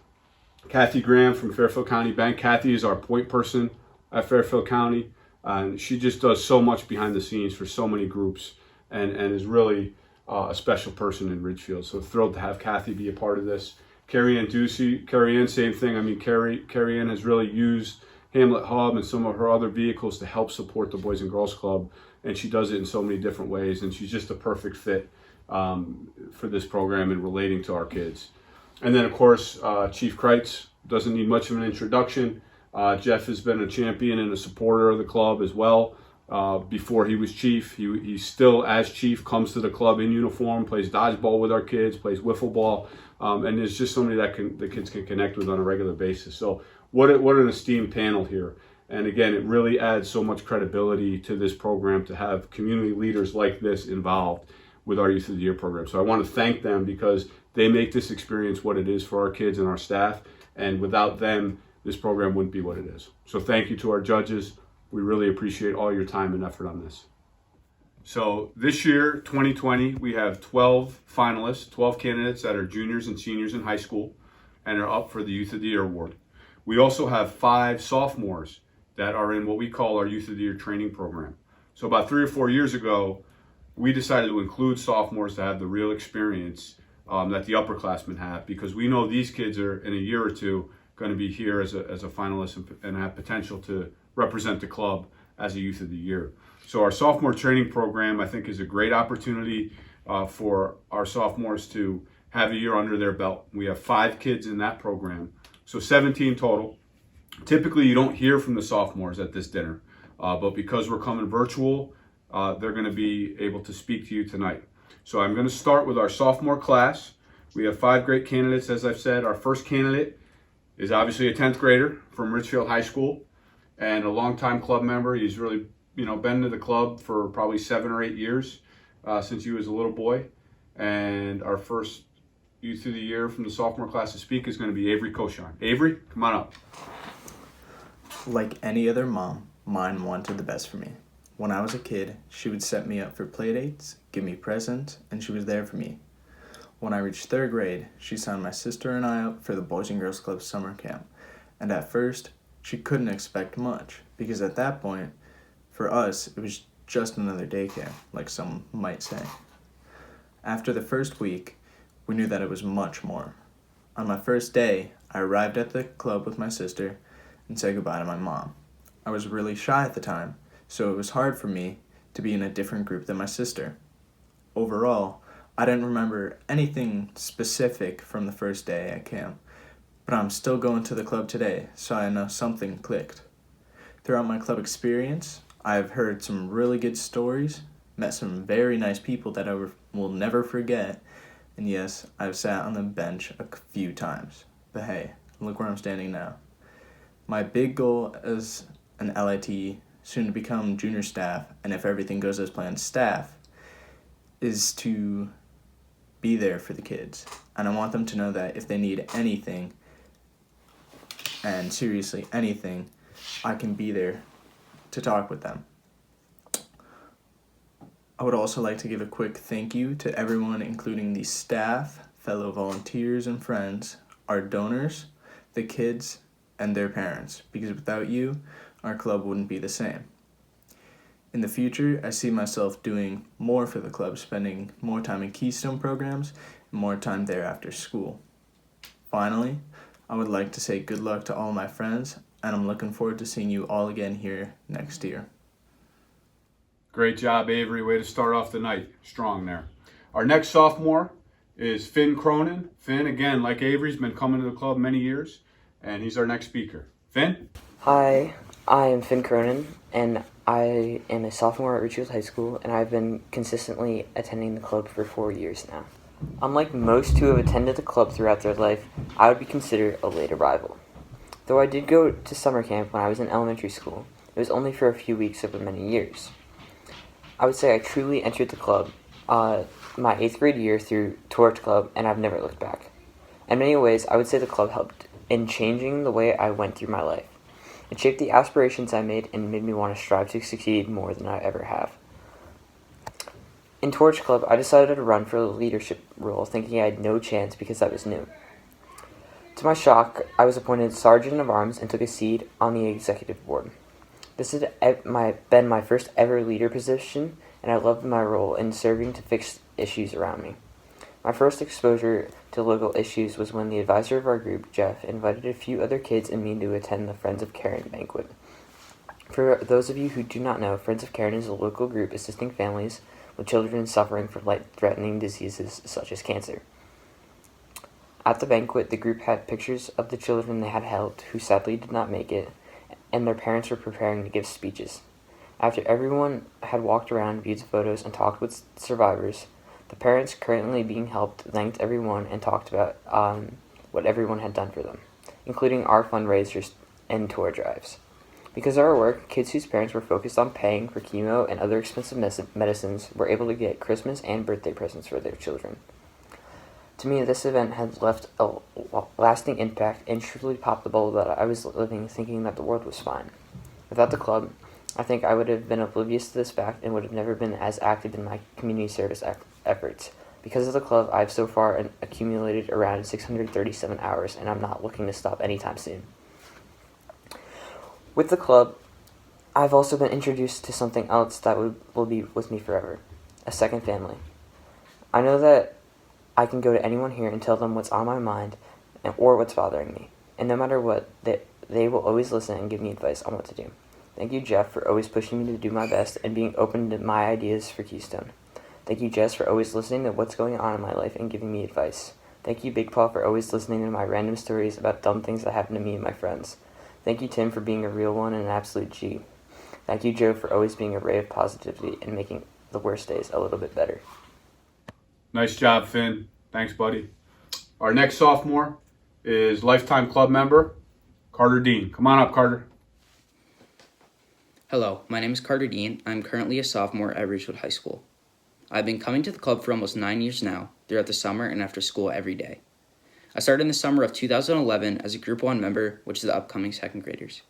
Kathy Graham from Fairfield County Bank. Kathy is our point person at Fairfield County, and she just does so much behind the scenes for so many groups, and is really a special person in Ridgefield. So thrilled to have Kathy be a part of this. Carrie Ann Ducey. Carrie Ann, same thing. I mean, Carrie Ann has really used Hamlet Hub and some of her other vehicles to help support the Boys and Girls Club, and she does it in so many different ways, and she's just a perfect fit for this program and relating to our kids. And then, of course, Chief Kreitz doesn't need much of an introduction. Jeff has been a champion and a supporter of the club as well. Before he was chief, he still, as chief, comes to the club in uniform, plays dodgeball with our kids, plays wiffle ball, and is just somebody that the kids can connect with on a regular basis. So what an esteemed panel here. And again, it really adds so much credibility to this program to have community leaders like this involved with our Youth of the Year program. So I want to thank them because they make this experience what it is for our kids and our staff. And without them, this program wouldn't be what it is. So thank you to our judges. We really appreciate all your time and effort on this. So this year, 2020, we have 12 finalists, 12 candidates that are juniors and seniors in high school and are up for the Youth of the Year award. We also have 5 sophomores that are in what we call our Youth of the Year training program. So about 3 or 4 years ago, we decided to include sophomores to have the real experience that the upperclassmen have, because we know these kids are in a year or two going to be here as a finalist and have potential to represent the club as a Youth of the Year. So our sophomore training program, I think, is a great opportunity for our sophomores to have a year under their belt. We have 5 kids in that program, so 17 total. Typically, you don't hear from the sophomores at this dinner, but because we're coming virtual, they're going to be able to speak to you tonight. So I'm going to start with our sophomore class. We have 5 great candidates, as I've said. Our first candidate is obviously a 10th grader from Ridgefield High School and a longtime club member. He's really, been to the club for probably 7 or 8 years since he was a little boy. And our first Youth of the Year from the sophomore class to speak is going to be Avery Koshon. Avery, come on up. Like any other mom, mine wanted the best for me. When I was a kid, she would set me up for play dates, give me presents, and she was there for me. When I reached 3rd grade, she signed my sister and I up for the Boys and Girls Club summer camp. And at first, she couldn't expect much, because at that point, for us, it was just another daycare, like some might say. After the first week, we knew that it was much more. On my first day, I arrived at the club with my sister and said goodbye to my mom. I was really shy at the time, so it was hard for me to be in a different group than my sister. Overall, I didn't remember anything specific from the first day at camp, but I'm still going to the club today, so I know something clicked. Throughout my club experience, I've heard some really good stories, met some very nice people that I will never forget, and yes, I've sat on the bench a few times, but hey, look where I'm standing now. My big goal as an LIT, soon to become junior staff, and if everything goes as planned, staff, is to be there for the kids. And I want them to know that if they need anything, and seriously anything, I can be there to talk with them. I would also like to give a quick thank you to everyone, including the staff, fellow volunteers and friends, our donors, the kids, and their parents, because without you, our club wouldn't be the same. In the future, I see myself doing more for the club, spending more time in Keystone programs and more time there after school. Finally, I would like to say good luck to all my friends, and I'm looking forward to seeing you all again here next year. Great job, Avery. Way to start off the night. Strong there. Our next sophomore is Finn Cronin. Finn, again, like Avery's been coming to the club many years, and he's our next speaker. Finn? Hi, I am Finn Cronin, and I am a sophomore at Ridgefield High School, and I've been consistently attending the club for 4 years now. Unlike most who have attended the club throughout their life, I would be considered a late arrival. Though I did go to summer camp when I was in elementary school, it was only for a few weeks over many years. I would say I truly entered the club my 8th grade year through Torch Club, and I've never looked back. In many ways, I would say the club helped in changing the way I went through my life. It shaped the aspirations I made and made me want to strive to succeed more than I ever have. In Torch Club, I decided to run for the leadership role, thinking I had no chance because I was new. To my shock, I was appointed Sergeant of Arms and took a seat on the executive board. This had been my first ever leader position, and I loved my role in serving to fix issues around me. My first exposure to local issues was when the advisor of our group, Jeff, invited a few other kids and me to attend the Friends of Karen banquet. For those of you who do not know, Friends of Karen is a local group assisting families with children suffering from life-threatening diseases such as cancer. At the banquet, the group had pictures of the children they had helped who sadly did not make it, and their parents were preparing to give speeches. After everyone had walked around, viewed the photos, and talked with survivors, the parents currently being helped thanked everyone and talked about what everyone had done for them, including our fundraisers and tour drives. Because of our work, kids whose parents were focused on paying for chemo and other expensive medicines were able to get Christmas and birthday presents for their children. To me, this event had left a lasting impact and truly popped the bubble that I was living thinking that the world was fine. Without the club, I think I would have been oblivious to this fact and would have never been as active in my community service efforts. Because of the club, I've so far accumulated around 637 hours, and I'm not looking to stop anytime soon. With the club, I've also been introduced to something else that will be with me forever, a second family. I know that I can go to anyone here and tell them what's on my mind or what's bothering me, and no matter what, they will always listen and give me advice on what to do. Thank you, Jeff, for always pushing me to do my best and being open to my ideas for Keystone. Thank you, Jess, for always listening to what's going on in my life and giving me advice. Thank you, Big Paul, for always listening to my random stories about dumb things that happen to me and my friends. Thank you, Tim, for being a real one and an absolute G. Thank you, Joe, for always being a ray of positivity and making the worst days a little bit better. Nice job, Finn. Thanks, buddy. Our next sophomore is lifetime club member, Carter Dean. Come on up, Carter. Hello, my name is Carter Dean. I'm currently a sophomore at Ridgefield High School. I've been coming to the club for almost 9 years now, throughout the summer and after school every day. I started in the summer of 2011 as a Group 1 member, which is the upcoming second graders.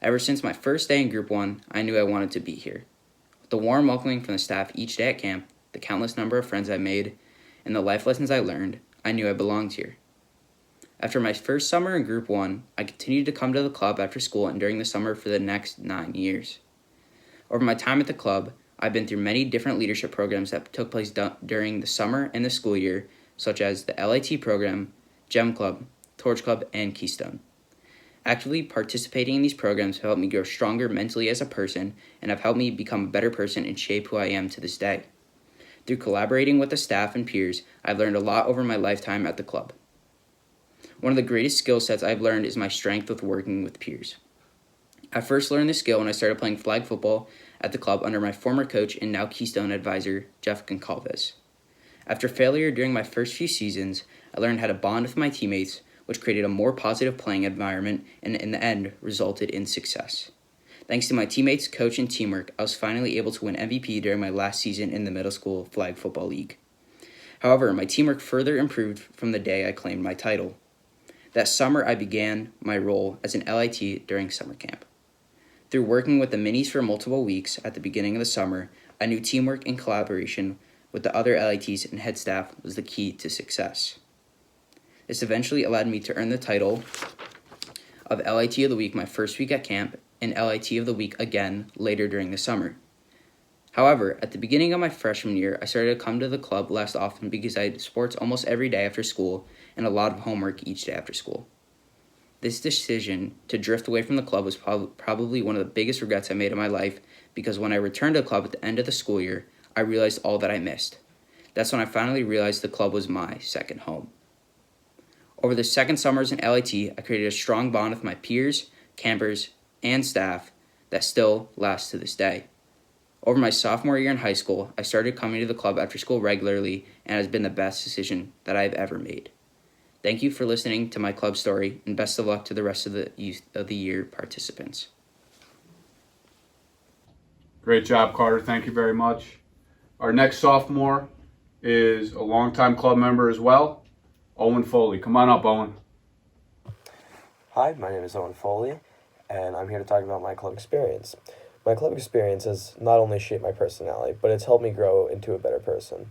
Ever since my first day in Group 1, I knew I wanted to be here. With the warm welcoming from the staff each day at camp, the countless number of friends I made, and the life lessons I learned, I knew I belonged here. After my first summer in Group 1, I continued to come to the club after school and during the summer for the next 9 years. Over my time at the club, I've been through many different leadership programs that took place during the summer and the school year, such as the LIT program, Gem Club, Torch Club, and Keystone. Actively participating in these programs have helped me grow stronger mentally as a person and have helped me become a better person and shape who I am to this day. Through collaborating with the staff and peers, I've learned a lot over my lifetime at the club. One of the greatest skill sets I've learned is my strength with working with peers. I first learned this skill when I started playing flag football at the club under my former coach and now Keystone advisor, Jeff Goncalves. After failure during my first few seasons, I learned how to bond with my teammates, which created a more positive playing environment and in the end resulted in success. Thanks to my teammates, coach, and teamwork, I was finally able to win MVP during my last season in the middle school flag football league. However, my teamwork further improved from the day I claimed my title. That summer, I began my role as an LIT during summer camp. Through working with the minis for multiple weeks at the beginning of the summer, I knew teamwork and collaboration with the other LITs and head staff was the key to success. This eventually allowed me to earn the title of LIT of the Week my first week at camp and LIT of the Week again later during the summer. However, at the beginning of my freshman year, I started to come to the club less often because I had sports almost every day after school and a lot of homework each day after school. This decision to drift away from the club was probably one of the biggest regrets I made in my life, because when I returned to the club at the end of the school year, I realized all that I missed. That's when I finally realized the club was my second home. Over the second summers in LIT, I created a strong bond with my peers, campers, and staff that still lasts to this day. Over my sophomore year in high school, I started coming to the club after school regularly, and it has been the best decision that I've ever made. Thank you for listening to my club story, and best of luck to the rest of the youth of the year participants. Great job, Carter. Thank you very much. Our next sophomore is a longtime club member as well, Owen Foley. Come on up, Owen. Hi, my name is Owen Foley, and I'm here to talk about my club experience. My club experience has not only shaped my personality, but it's helped me grow into a better person.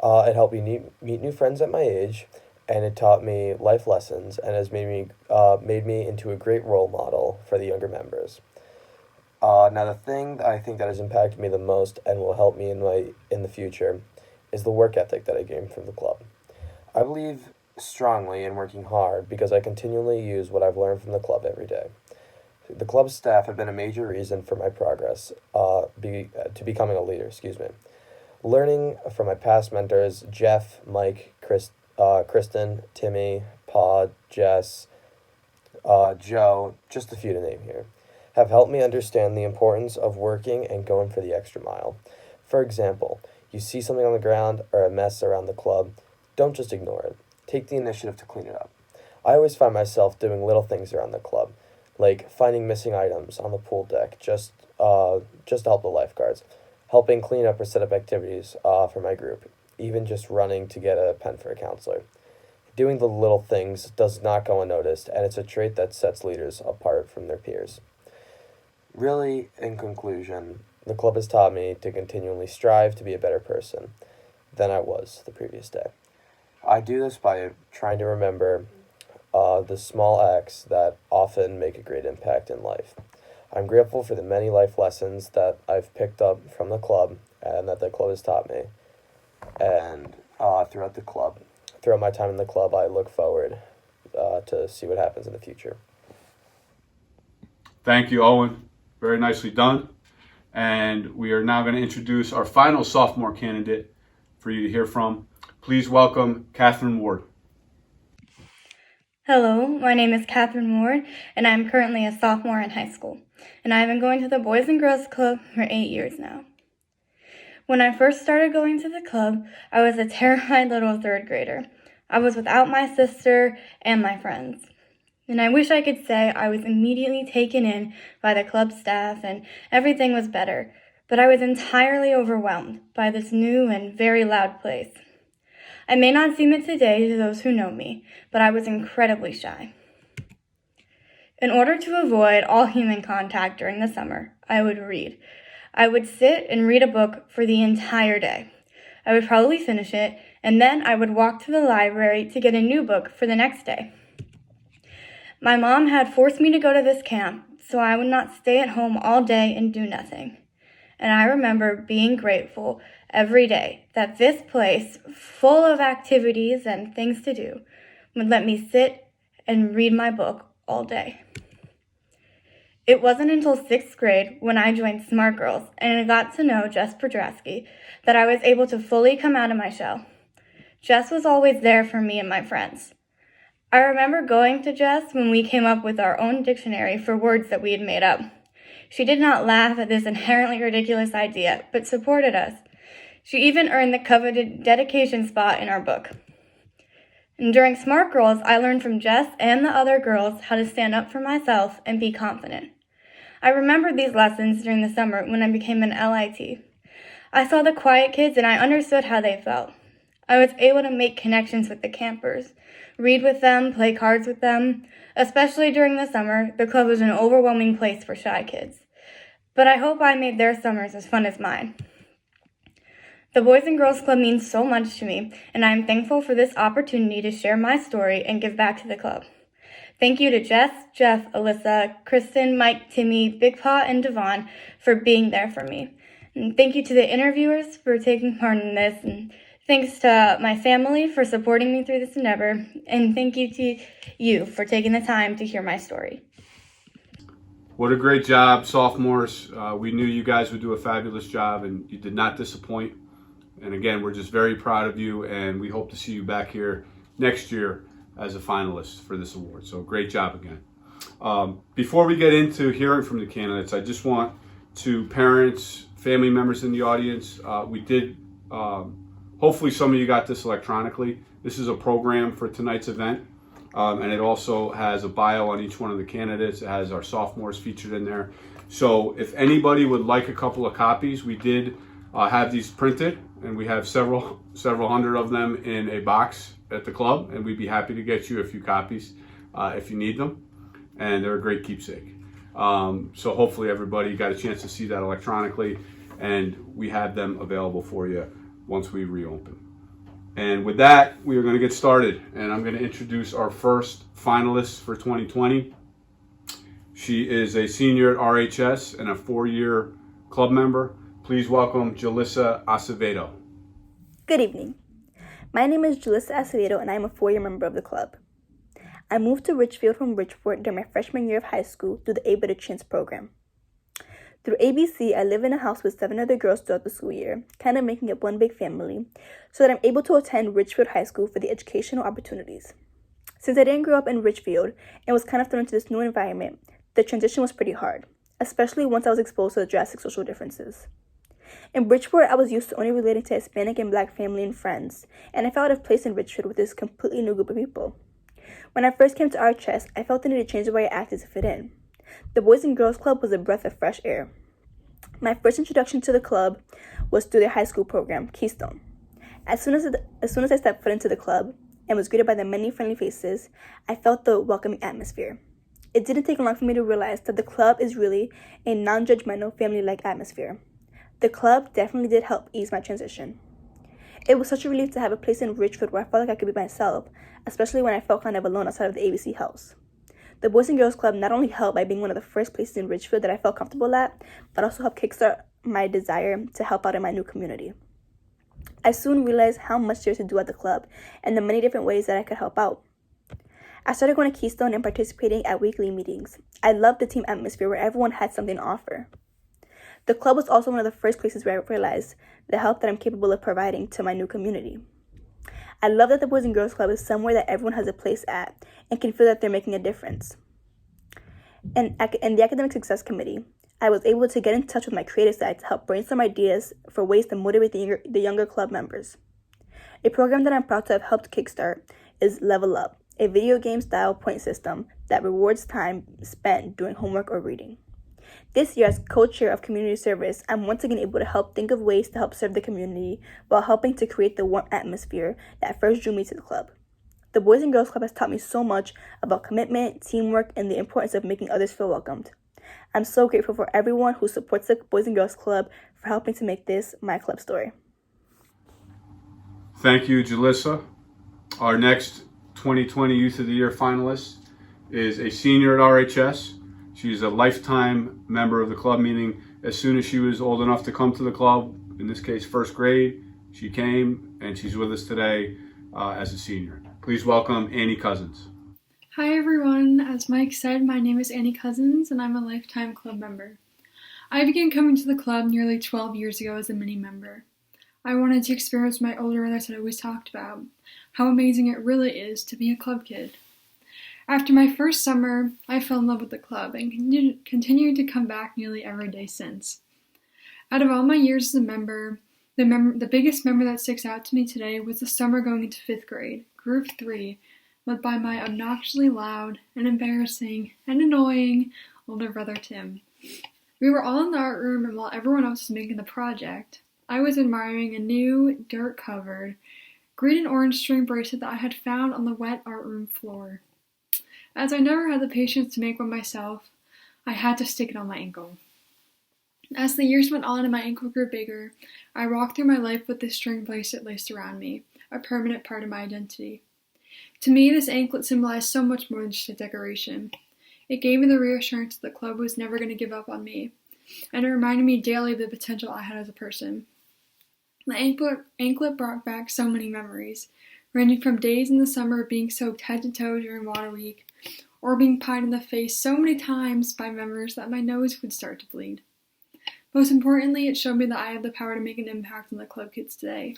It helped me meet new friends at my age, and it taught me life lessons and has made me into a great role model for the younger members. Now, the thing that I think that has impacted me the most and will help me in the future is the work ethic that I gained from the club. I believe strongly in working hard because I continually use what I've learned from the club every day. The club staff have been a major reason for my progress to becoming a leader. Learning from my past mentors, Jeff, Mike, Kristen, Timmy, Pod, Jess, Joe, just a few to name here, have helped me understand the importance of working and going for the extra mile. For example, you see something on the ground or a mess around the club, don't just ignore it. Take the initiative to clean it up. I always find myself doing little things around the club, like finding missing items on the pool deck just to help the lifeguards, helping clean up or set up activities for my group, even just running to get a pen for a counselor. Doing the little things does not go unnoticed, and it's a trait that sets leaders apart from their peers. Really, in conclusion, the club has taught me to continually strive to be a better person than I was the previous day. I do this by trying to remember the small acts that often make a great impact in life. I'm grateful for the many life lessons that I've picked up from the club and that the club has taught me. And throughout my time in the club, I look forward to see what happens in the future. Thank you, Owen. Very nicely done. And we are now going to introduce our final sophomore candidate for you to hear from. Please welcome Catherine Ward. Hello, my name is Catherine Ward, and I'm currently a sophomore in high school, and I've been going to the Boys and Girls Club for 8 years now. When I first started going to the club, I was a terrified little third grader. I was without my sister and my friends. And I wish I could say I was immediately taken in by the club staff and everything was better, but I was entirely overwhelmed by this new and very loud place. I may not seem it today to those who know me, but I was incredibly shy. In order to avoid all human contact during the summer, I would read. I would sit and read a book for the entire day. I would probably finish it, and then I would walk to the library to get a new book for the next day. My mom had forced me to go to this camp, so I would not stay at home all day and do nothing. And I remember being grateful every day that this place, full of activities and things to do, would let me sit and read my book all day. It wasn't until 6th grade when I joined Smart Girls and I got to know Jess Podrasky that I was able to fully come out of my shell. Jess was always there for me and my friends. I remember going to Jess when we came up with our own dictionary for words that we had made up. She did not laugh at this inherently ridiculous idea, but supported us. She even earned the coveted dedication spot in our book. And during Smart Girls, I learned from Jess and the other girls how to stand up for myself and be confident. I remembered these lessons during the summer when I became an LIT. I saw the quiet kids and I understood how they felt. I was able to make connections with the campers, read with them, play cards with them. Especially during the summer, the club was an overwhelming place for shy kids. But I hope I made their summers as fun as mine. The Boys and Girls Club means so much to me, and I am thankful for this opportunity to share my story and give back to the club. Thank you to Jess, Jeff, Alyssa, Kristen, Mike, Timmy, Big Paw, and Devon for being there for me. And thank you to the interviewers for taking part in this, and thanks to my family for supporting me through this endeavor, and thank you to you for taking the time to hear my story. What a great job, sophomores. We knew you guys would do a fabulous job, and you did not disappoint. And again, we're just very proud of you, and we hope to see you back here next year as a finalist for this award. So great job again. Before we get into hearing from the candidates, I just want to parents, family members in the audience, we did, hopefully some of you got this electronically. This is a program for tonight's event, and it also has a bio on each one of the candidates. It has our sophomores featured in there. So if anybody would like a couple of copies, we did have these printed, and we have several hundred of them in a box at the club, and we'd be happy to get you a few copies if you need them, and they're a great keepsake. So hopefully everybody got a chance to see that electronically, and we have them available for you once we reopen. And with that, we are going to get started, and I'm going to introduce our first finalist for 2020. She is a senior at RHS and a 4-year club member. Please welcome Jalissa Acevedo. Good evening. My name is Jalissa Acevedo, and I am a 4-year member of the club. I moved to Ridgefield from Bridgeport during my freshman year of high school through the Able to Chance program. Through ABC, I live in a house with 7 other girls throughout the school year, kind of making it one big family, so that I'm able to attend Ridgefield High School for the educational opportunities. Since I didn't grow up in Ridgefield and was kind of thrown into this new environment, the transition was pretty hard, especially once I was exposed to the drastic social differences. In Bridgeport, I was used to only relating to Hispanic and Black family and friends, and I felt out of place in Ridgefield with this completely new group of people. When I first came to RHS, I felt the need to change the way I acted to fit in. The Boys and Girls Club was a breath of fresh air. My first introduction to the club was through their high school program, Keystone. As soon as I stepped foot into the club and was greeted by the many friendly faces, I felt the welcoming atmosphere. It didn't take long for me to realize that the club is really a non-judgmental, family-like atmosphere. The club definitely did help ease my transition. It was such a relief to have a place in Ridgefield where I felt like I could be myself, especially when I felt kind of alone outside of the ABC house. The Boys and Girls Club not only helped by being one of the first places in Ridgefield that I felt comfortable at, but also helped kickstart my desire to help out in my new community. I soon realized how much there is to do at the club and the many different ways that I could help out. I started going to Keystone and participating at weekly meetings. I loved the team atmosphere where everyone had something to offer. The club was also one of the first places where I realized the help that I'm capable of providing to my new community. I love that the Boys and Girls Club is somewhere that everyone has a place at and can feel that they're making a difference. In the Academic Success Committee, I was able to get in touch with my creative side to help brainstorm ideas for ways to motivate the younger club members. A program that I'm proud to have helped kickstart is Level Up, a video game-style point system that rewards time spent doing homework or reading. This year, as co-chair of community service, I'm once again able to help think of ways to help serve the community while helping to create the warm atmosphere that first drew me to the club. The Boys and Girls Club has taught me so much about commitment, teamwork, and the importance of making others feel welcomed. I'm so grateful for everyone who supports the Boys and Girls Club for helping to make this my club story. Thank you, Jalissa. Our next 2020 Youth of the Year finalist is a senior at RHS. She's a lifetime member of the club, meaning as soon as she was old enough to come to the club, in this case, first grade, she came, and she's with us today as a senior. Please welcome Annie Cousins. Hi everyone, as Mike said, my name is Annie Cousins and I'm a lifetime club member. I began coming to the club nearly 12 years ago as a mini member. I wanted to experience what my older brothers had always talked about, how amazing it really is to be a club kid. After my first summer, I fell in love with the club and continued to come back nearly every day since. Out of all my years as a member, the biggest memory that sticks out to me today was the summer going into 5th grade, Group 3, led by my obnoxiously loud and embarrassing and annoying older brother Tim. We were all in the art room, and while everyone else was making the project, I was admiring a new, dirt-covered green and orange string bracelet that I had found on the wet art room floor. As I never had the patience to make one myself, I had to stick it on my ankle. As the years went on and my ankle grew bigger, I walked through my life with this string bracelet laced around me, a permanent part of my identity. To me, this anklet symbolized so much more than just a decoration. It gave me the reassurance that the club was never going to give up on me, and it reminded me daily of the potential I had as a person. The anklet brought back so many memories, ranging from days in the summer of being soaked head to toe during water week, or being pied in the face so many times by members that my nose would start to bleed. Most importantly, it showed me that I have the power to make an impact on the club kids today,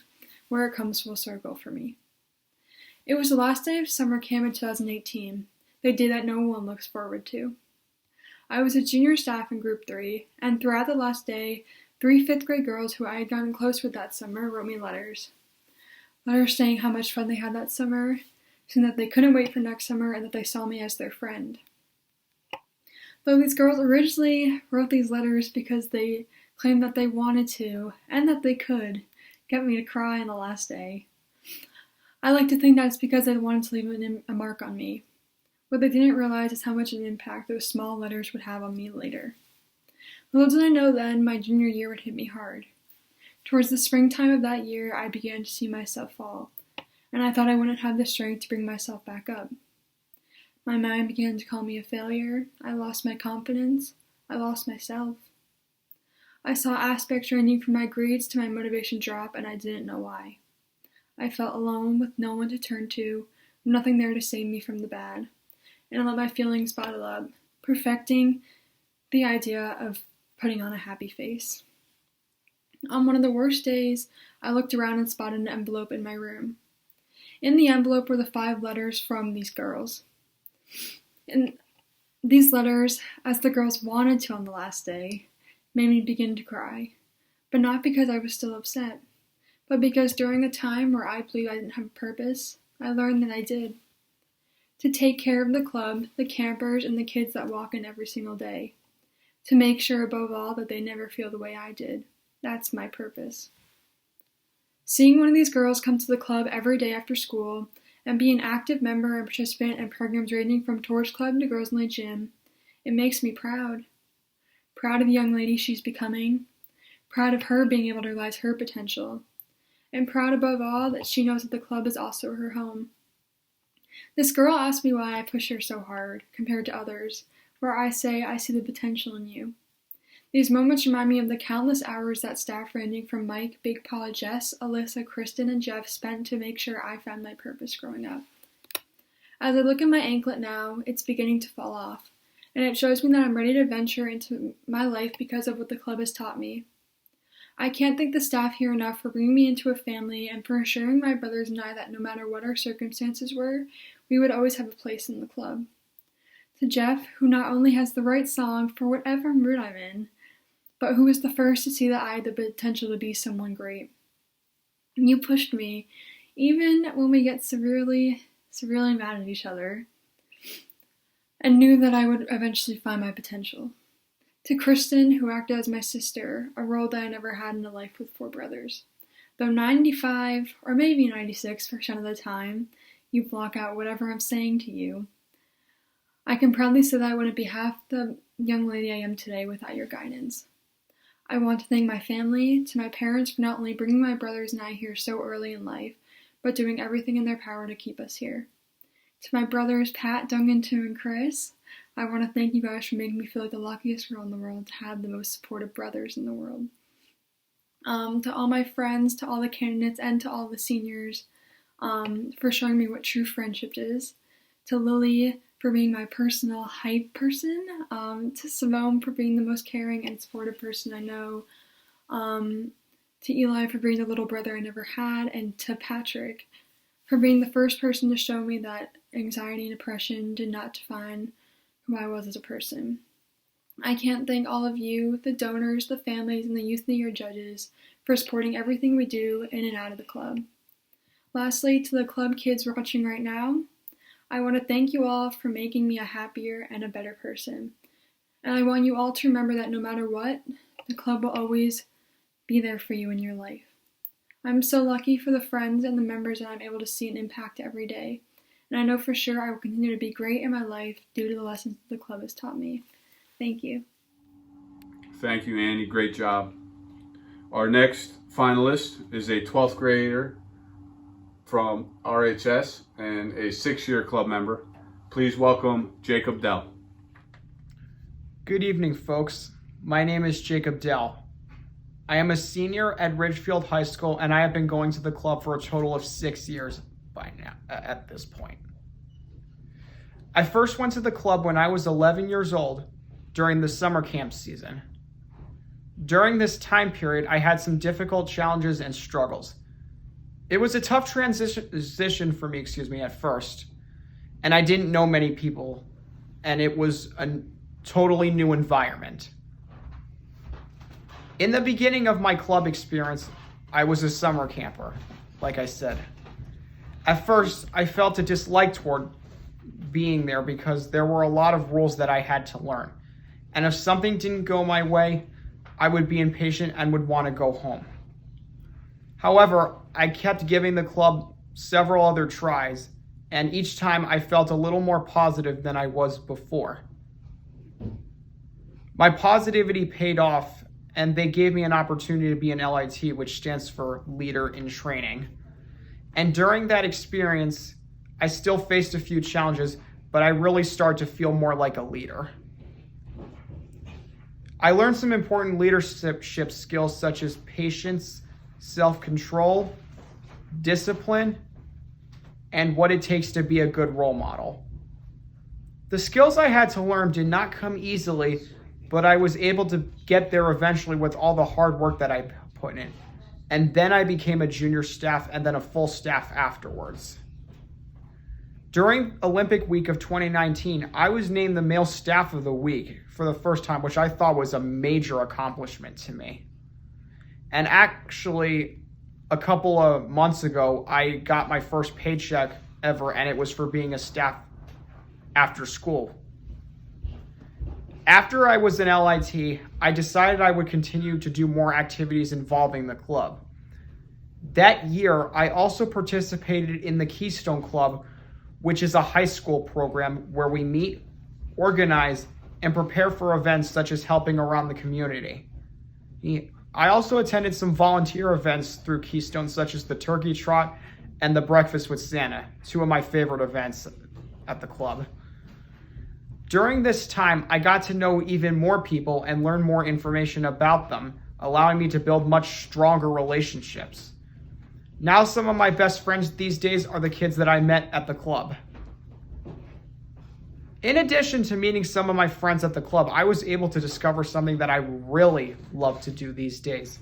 where it comes full circle for me. It was the last day of summer camp in 2018, the day that no one looks forward to. I was a junior staff in Group 3, and throughout the last day, 3 fifth grade girls who I had gotten close with that summer wrote me letters. Letters saying how much fun they had that summer, saying that they couldn't wait for next summer, and that they saw me as their friend. Though these girls originally wrote these letters because they claimed that they wanted to, and that they could, get me to cry on the last day, I like to think that it's because they wanted to leave a mark on me. What they didn't realize is how much an impact those small letters would have on me later. Little did I know then my junior year would hit me hard. Towards the springtime of that year, I began to see myself fall, and I thought I wouldn't have the strength to bring myself back up. My mind began to call me a failure. I lost my confidence. I lost myself. I saw aspects ranging from my grades to my motivation drop, and I didn't know why. I felt alone with no one to turn to, nothing there to save me from the bad, and I let my feelings bottle up, perfecting the idea of putting on a happy face. On one of the worst days, I looked around and spotted an envelope in my room. In the envelope were the 5 letters from these girls. And these letters, as the girls wanted to on the last day, made me begin to cry. But not because I was still upset, but because during a time where I believed I didn't have a purpose, I learned that I did. To take care of the club, the campers, and the kids that walk in every single day. To make sure above all that they never feel the way I did. That's my purpose. Seeing one of these girls come to the club every day after school and be an active member and participant in programs ranging from Torch Club to Girls Only Gym, it makes me proud. Proud of the young lady she's becoming, proud of her being able to realize her potential, and proud above all that she knows that the club is also her home. This girl asked me why I push her so hard compared to others, where I say I see the potential in you. These moments remind me of the countless hours that staff ranging from Mike, Big Paul, Jess, Alyssa, Kristen, and Jeff spent to make sure I found my purpose growing up. As I look at my anklet now, it's beginning to fall off, and it shows me that I'm ready to venture into my life because of what the club has taught me. I can't thank the staff here enough for bringing me into a family and for assuring my brothers and I that no matter what our circumstances were, we would always have a place in the club. To Jeff, who not only has the right song for whatever mood I'm in, but who was the first to see that I had the potential to be someone great. You pushed me, even when we get severely mad at each other, and knew that I would eventually find my potential. To Kristen, who acted as my sister, a role that I never had in a life with 4 brothers. Though 95, or maybe 96% of the time, you block out whatever I'm saying to you, I can proudly say that I wouldn't be half the young lady I am today without your guidance. I want to thank my family, to my parents for not only bringing my brothers and I here so early in life, but doing everything in their power to keep us here. To my brothers, Pat, Duncan, Tim, and Chris, I want to thank you guys for making me feel like the luckiest girl in the world to have the most supportive brothers in the world. To all my friends, to all the candidates, and to all the seniors, for showing me what true friendship is. To Lily, for being my personal hype person, to Simone for being the most caring and supportive person I know, to Eli for being the little brother I never had, and to Patrick for being the first person to show me that anxiety and depression did not define who I was as a person. I can't thank all of you, the donors, the families, and the Youth of the Year judges for supporting everything we do in and out of the club. Lastly, to the club kids watching right now, I want to thank you all for making me a happier and a better person. And I want you all to remember that no matter what, the club will always be there for you in your life. I'm so lucky for the friends and the members that I'm able to see and impact every day. And I know for sure I will continue to be great in my life due to the lessons the club has taught me. Thank you. Thank you, Annie. Great job. Our next finalist is a 12th grader from RHS and a 6-year club member. Please welcome Jacob Dell. Good evening, folks. My name is Jacob Dell. I am a senior at Ridgefield High School, and I have been going to the club for a total of 6 years by now, at this point. I first went to the club when I was 11 years old during the summer camp season. During this time period, I had some difficult challenges and struggles. It was a tough transition for me, at first, and I didn't know many people, and it was a totally new environment. In the beginning of my club experience, I was a summer camper, like I said. At first, I felt a dislike toward being there because there were a lot of rules that I had to learn. And if something didn't go my way, I would be impatient and would want to go home. However, I kept giving the club several other tries, and each time I felt a little more positive than I was before. My positivity paid off, and they gave me an opportunity to be an LIT, which stands for Leader in Training. And during that experience, I still faced a few challenges, but I really started to feel more like a leader. I learned some important leadership skills such as patience, self-control, discipline, and what it takes to be a good role model. The skills I had to learn did not come easily, but I was able to get there eventually with all the hard work that I put in. And then I became a junior staff and then a full staff afterwards. During Olympic week of 2019, I was named the Male Staff of the Week for the first time, which I thought was a major accomplishment to me. And actually, a couple of months ago, I got my first paycheck ever, and it was for being a staff after school. After I was an LIT, I decided I would continue to do more activities involving the club. That year, I also participated in the Keystone Club, which is a high school program where we meet, organize, and prepare for events such as helping around the community. I also attended some volunteer events through Keystone, such as the Turkey Trot and the Breakfast with Santa, two of my favorite events at the club. During this time, I got to know even more people and learn more information about them, allowing me to build much stronger relationships. Now some of my best friends these days are the kids that I met at the club. In addition to meeting some of my friends at the club, I was able to discover something that I really love to do these days.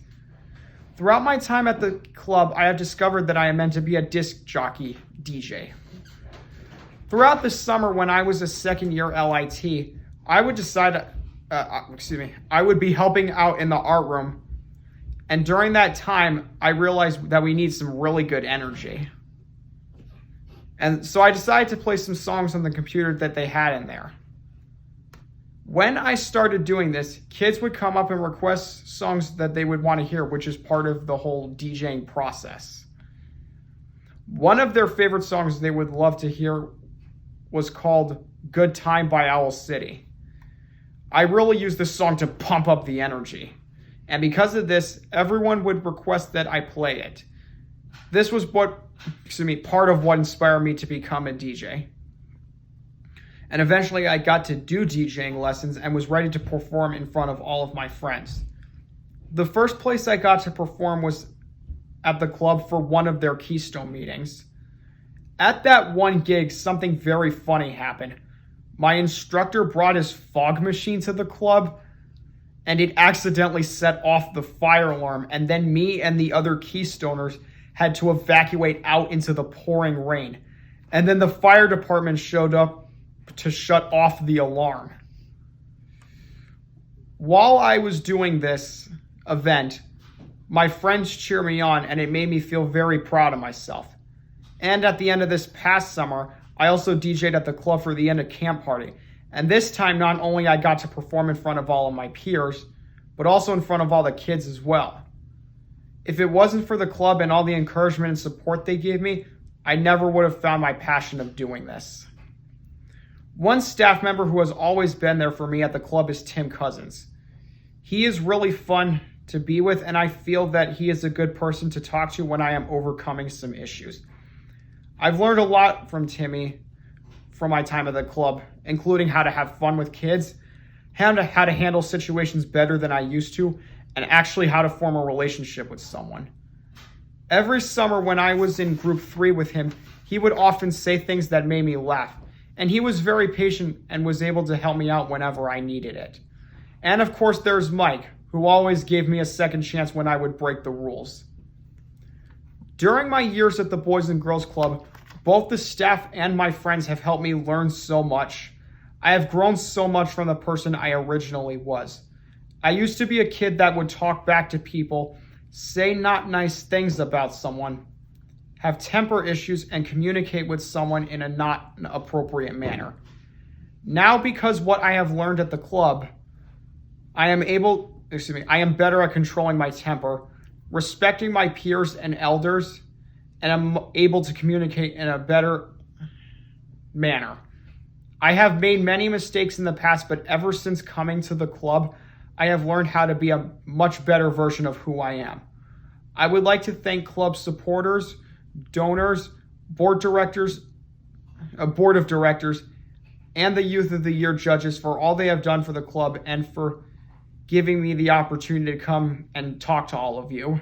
Throughout my time at the club, I have discovered that I am meant to be a disc jockey DJ. Throughout the summer when I was a second-year LIT, I would be helping out in the art room, and during that time, I realized that we need some really good energy. And so I decided to play some songs on the computer that they had in there. When I started doing this, kids would come up and request songs that they would want to hear, which is part of the whole DJing process. One of their favorite songs they would love to hear was called Good Time by Owl City. I really used this song to pump up the energy. And because of this, everyone would request that I play it. This was part of what inspired me to become a DJ. And eventually I got to do DJing lessons and was ready to perform in front of all of my friends. The first place I got to perform was at the club for one of their Keystone meetings. At that one gig, something very funny happened. My instructor brought his fog machine to the club, and it accidentally set off the fire alarm, and then me and the other Keystoners had to evacuate out into the pouring rain. And then the fire department showed up to shut off the alarm. While I was doing this event, my friends cheered me on, and it made me feel very proud of myself. And at the end of this past summer, I also DJ'd at the club for the end of camp party. And this time, not only I got to perform in front of all of my peers, but also in front of all the kids as well. If it wasn't for the club and all the encouragement and support they gave me, I never would have found my passion of doing this. One staff member who has always been there for me at the club is Tim Cousins. He is really fun to be with, and I feel that he is a good person to talk to when I am overcoming some issues. I've learned a lot from Timmy from my time at the club, including how to have fun with kids, how to handle situations better than I used to, and actually how to form a relationship with someone. Every summer when I was in group 3 with him, he would often say things that made me laugh, and he was very patient and was able to help me out whenever I needed it. And of course there's Mike, who always gave me a second chance when I would break the rules. During my years at the Boys and Girls Club, both the staff and my friends have helped me learn so much. I have grown so much from the person I originally was. I used to be a kid that would talk back to people, say not nice things about someone, have temper issues, and communicate with someone in a not appropriate manner. Now, because what I have learned at the club, I am better at controlling my temper, respecting my peers and elders, and I'm able to communicate in a better manner. I have made many mistakes in the past, but ever since coming to the club, I have learned how to be a much better version of who I am. I would like to thank club supporters, donors, board of directors, and the Youth of the Year judges for all they have done for the club and for giving me the opportunity to come and talk to all of you.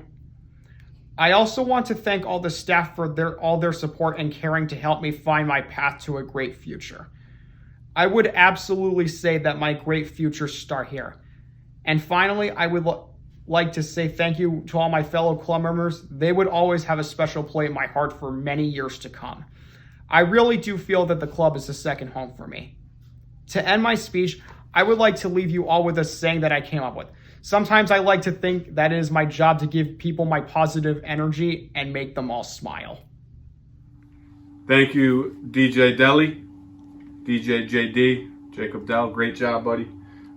I also want to thank all the staff for all their support and caring to help me find my path to a great future. I would absolutely say that my great futures start here. And finally, I would like to say thank you to all my fellow club members. They would always have a special place in my heart for many years to come. I really do feel that the club is a second home for me. To end my speech, I would like to leave you all with a saying that I came up with. Sometimes I like to think that it is my job to give people my positive energy and make them all smile. Thank you, DJ Deli, DJ JD, Jacob Dell. Great job, buddy.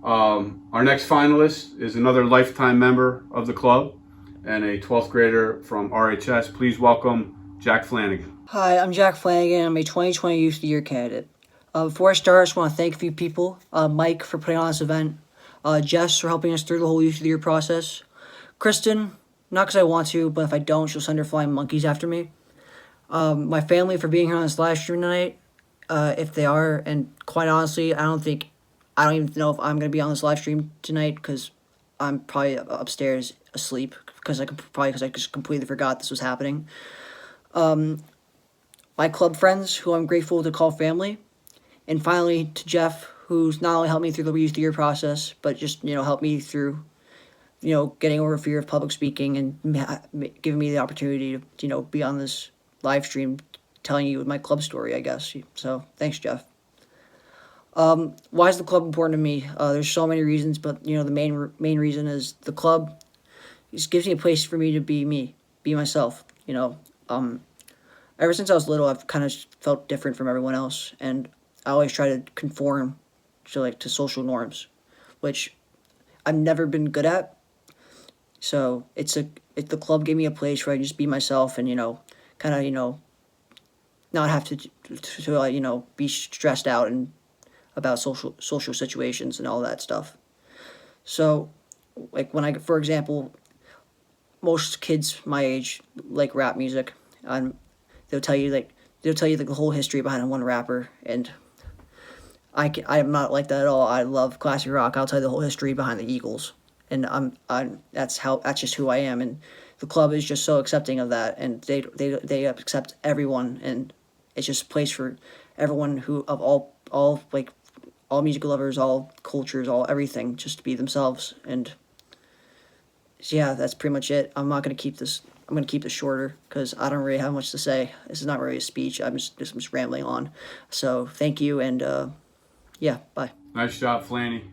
Our next finalist is another lifetime member of the club and a 12th grader from RHS. Please welcome Jack Flanagan. Hi, I'm Jack Flanagan. I'm a 2020 Youth of the Year candidate. Before I start, I just want to thank a few people. Mike for putting on this event. Jess for helping us through the whole Youth of the Year process. Kristen, not because I want to, but if I don't, she'll send her flying monkeys after me. My family for being here on this live stream tonight, if they are. And quite honestly, I don't even know if I'm going to be on this live stream tonight because I'm probably upstairs asleep because I just completely forgot this was happening. My club friends, who I'm grateful to call family. And finally, to Jeff, who's not only helped me through the Youth of the Year process, but just, helped me through, getting over fear of public speaking and giving me the opportunity to, be on this live stream telling you my club story, I guess. So thanks, Jeff. Why is the club important to me? There's so many reasons, but, the main reason is the club just gives me a place for me to be me, be myself, Ever since I was little, I've kind of felt different from everyone else, and I always try to conform to social norms, which I've never been good at. So the club gave me a place where I just be myself and not have to be stressed out and about social situations and all that stuff. So for example, most kids my age like rap music, and they'll tell you the whole history behind one rapper, and I'm not like that at all. I love classic rock. I'll tell you the whole history behind the Eagles, and that's just who I am. And the club is just so accepting of that, and they accept everyone, and it's just a place for everyone who of all music lovers, all cultures, all everything, just to be themselves. And yeah, that's pretty much it. I'm going to keep this shorter because I don't really have much to say. This is not really a speech. I'm just rambling on. So thank you, and yeah, bye. Nice job, Flanny.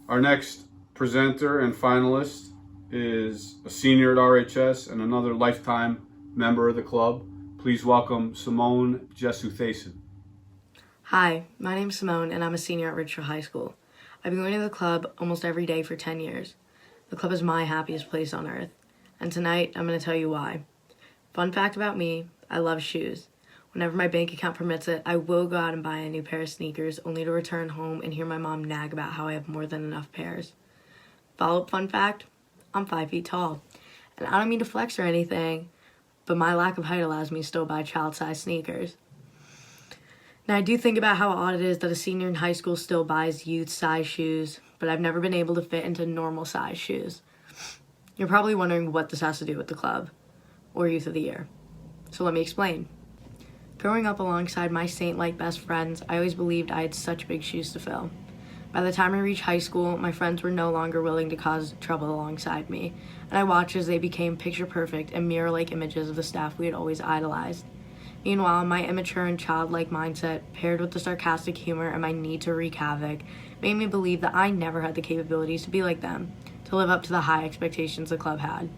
Our next presenter and finalist is a senior at RHS and another lifetime member of the club. Please welcome Simone Jesuthason. Hi, my name's Simone, and I'm a senior at Ridgefield High School. I've been going to the club almost every day for 10 years. The club is my happiest place on earth. and tonight I'm going to tell you why. Fun fact about me, I love shoes. Whenever my bank account permits it, I will go out and buy a new pair of sneakers, only to return home and hear my mom nag about how I have more than enough pairs. Follow-up fun fact, I'm 5 feet tall. And I don't mean to flex or anything, but my lack of height allows me to still buy child-sized sneakers. Now, I do think about how odd it is that a senior in high school still buys youth-size shoes, but I've never been able to fit into normal-size shoes. You're probably wondering what this has to do with the club, or Youth of the Year. So let me explain. Growing up alongside my saint-like best friends, I always believed I had such big shoes to fill. By the time I reached high school, my friends were no longer willing to cause trouble alongside me, and I watched as they became picture-perfect and mirror-like images of the staff we had always idolized. Meanwhile, my immature and childlike mindset, paired with the sarcastic humor and my need to wreak havoc, made me believe that I never had the capabilities to be like them, to live up to the high expectations the club had.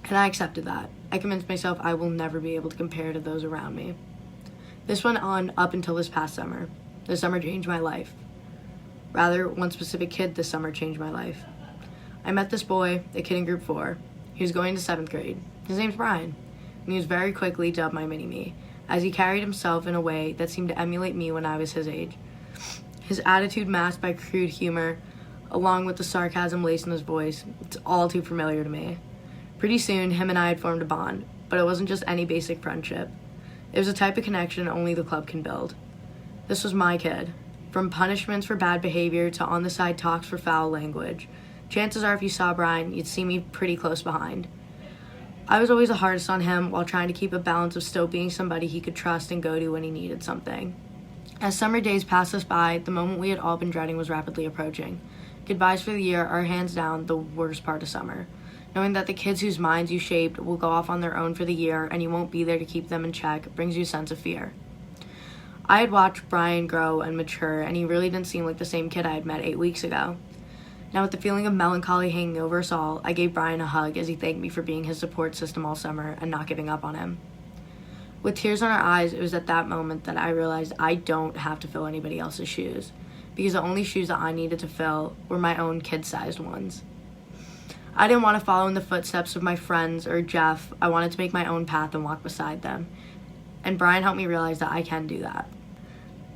And I accepted that. I convinced myself I will never be able to compare to those around me. This went on up until this past summer. This summer changed my life. Rather, one specific kid this summer changed my life. I met this boy, a kid in group 4. He was going to 7th grade. His name's Brian. And he was very quickly dubbed my mini-me, as he carried himself in a way that seemed to emulate me when I was his age. His attitude masked by crude humor, along with the sarcasm laced in his voice, it's all too familiar to me. Pretty soon, him and I had formed a bond, but it wasn't just any basic friendship. It was a type of connection only the club can build. This was my kid. From punishments for bad behavior to on-the-side talks for foul language. Chances are if you saw Brian, you'd see me pretty close behind. I was always the hardest on him while trying to keep a balance of still being somebody he could trust and go to when he needed something. As summer days passed us by, the moment we had all been dreading was rapidly approaching. Goodbyes for the year are hands down the worst part of summer. Knowing that the kids whose minds you shaped will go off on their own for the year and you won't be there to keep them in check brings you a sense of fear. I had watched Brian grow and mature, and he really didn't seem like the same kid I had met 8 weeks ago. Now, with the feeling of melancholy hanging over us all, I gave Brian a hug as he thanked me for being his support system all summer and not giving up on him. With tears in our eyes, it was at that moment that I realized I don't have to fill anybody else's shoes, because the only shoes that I needed to fill were my own kid-sized ones. I didn't want to follow in the footsteps of my friends or Jeff. I wanted to make my own path and walk beside them. And Brian helped me realize that I can do that.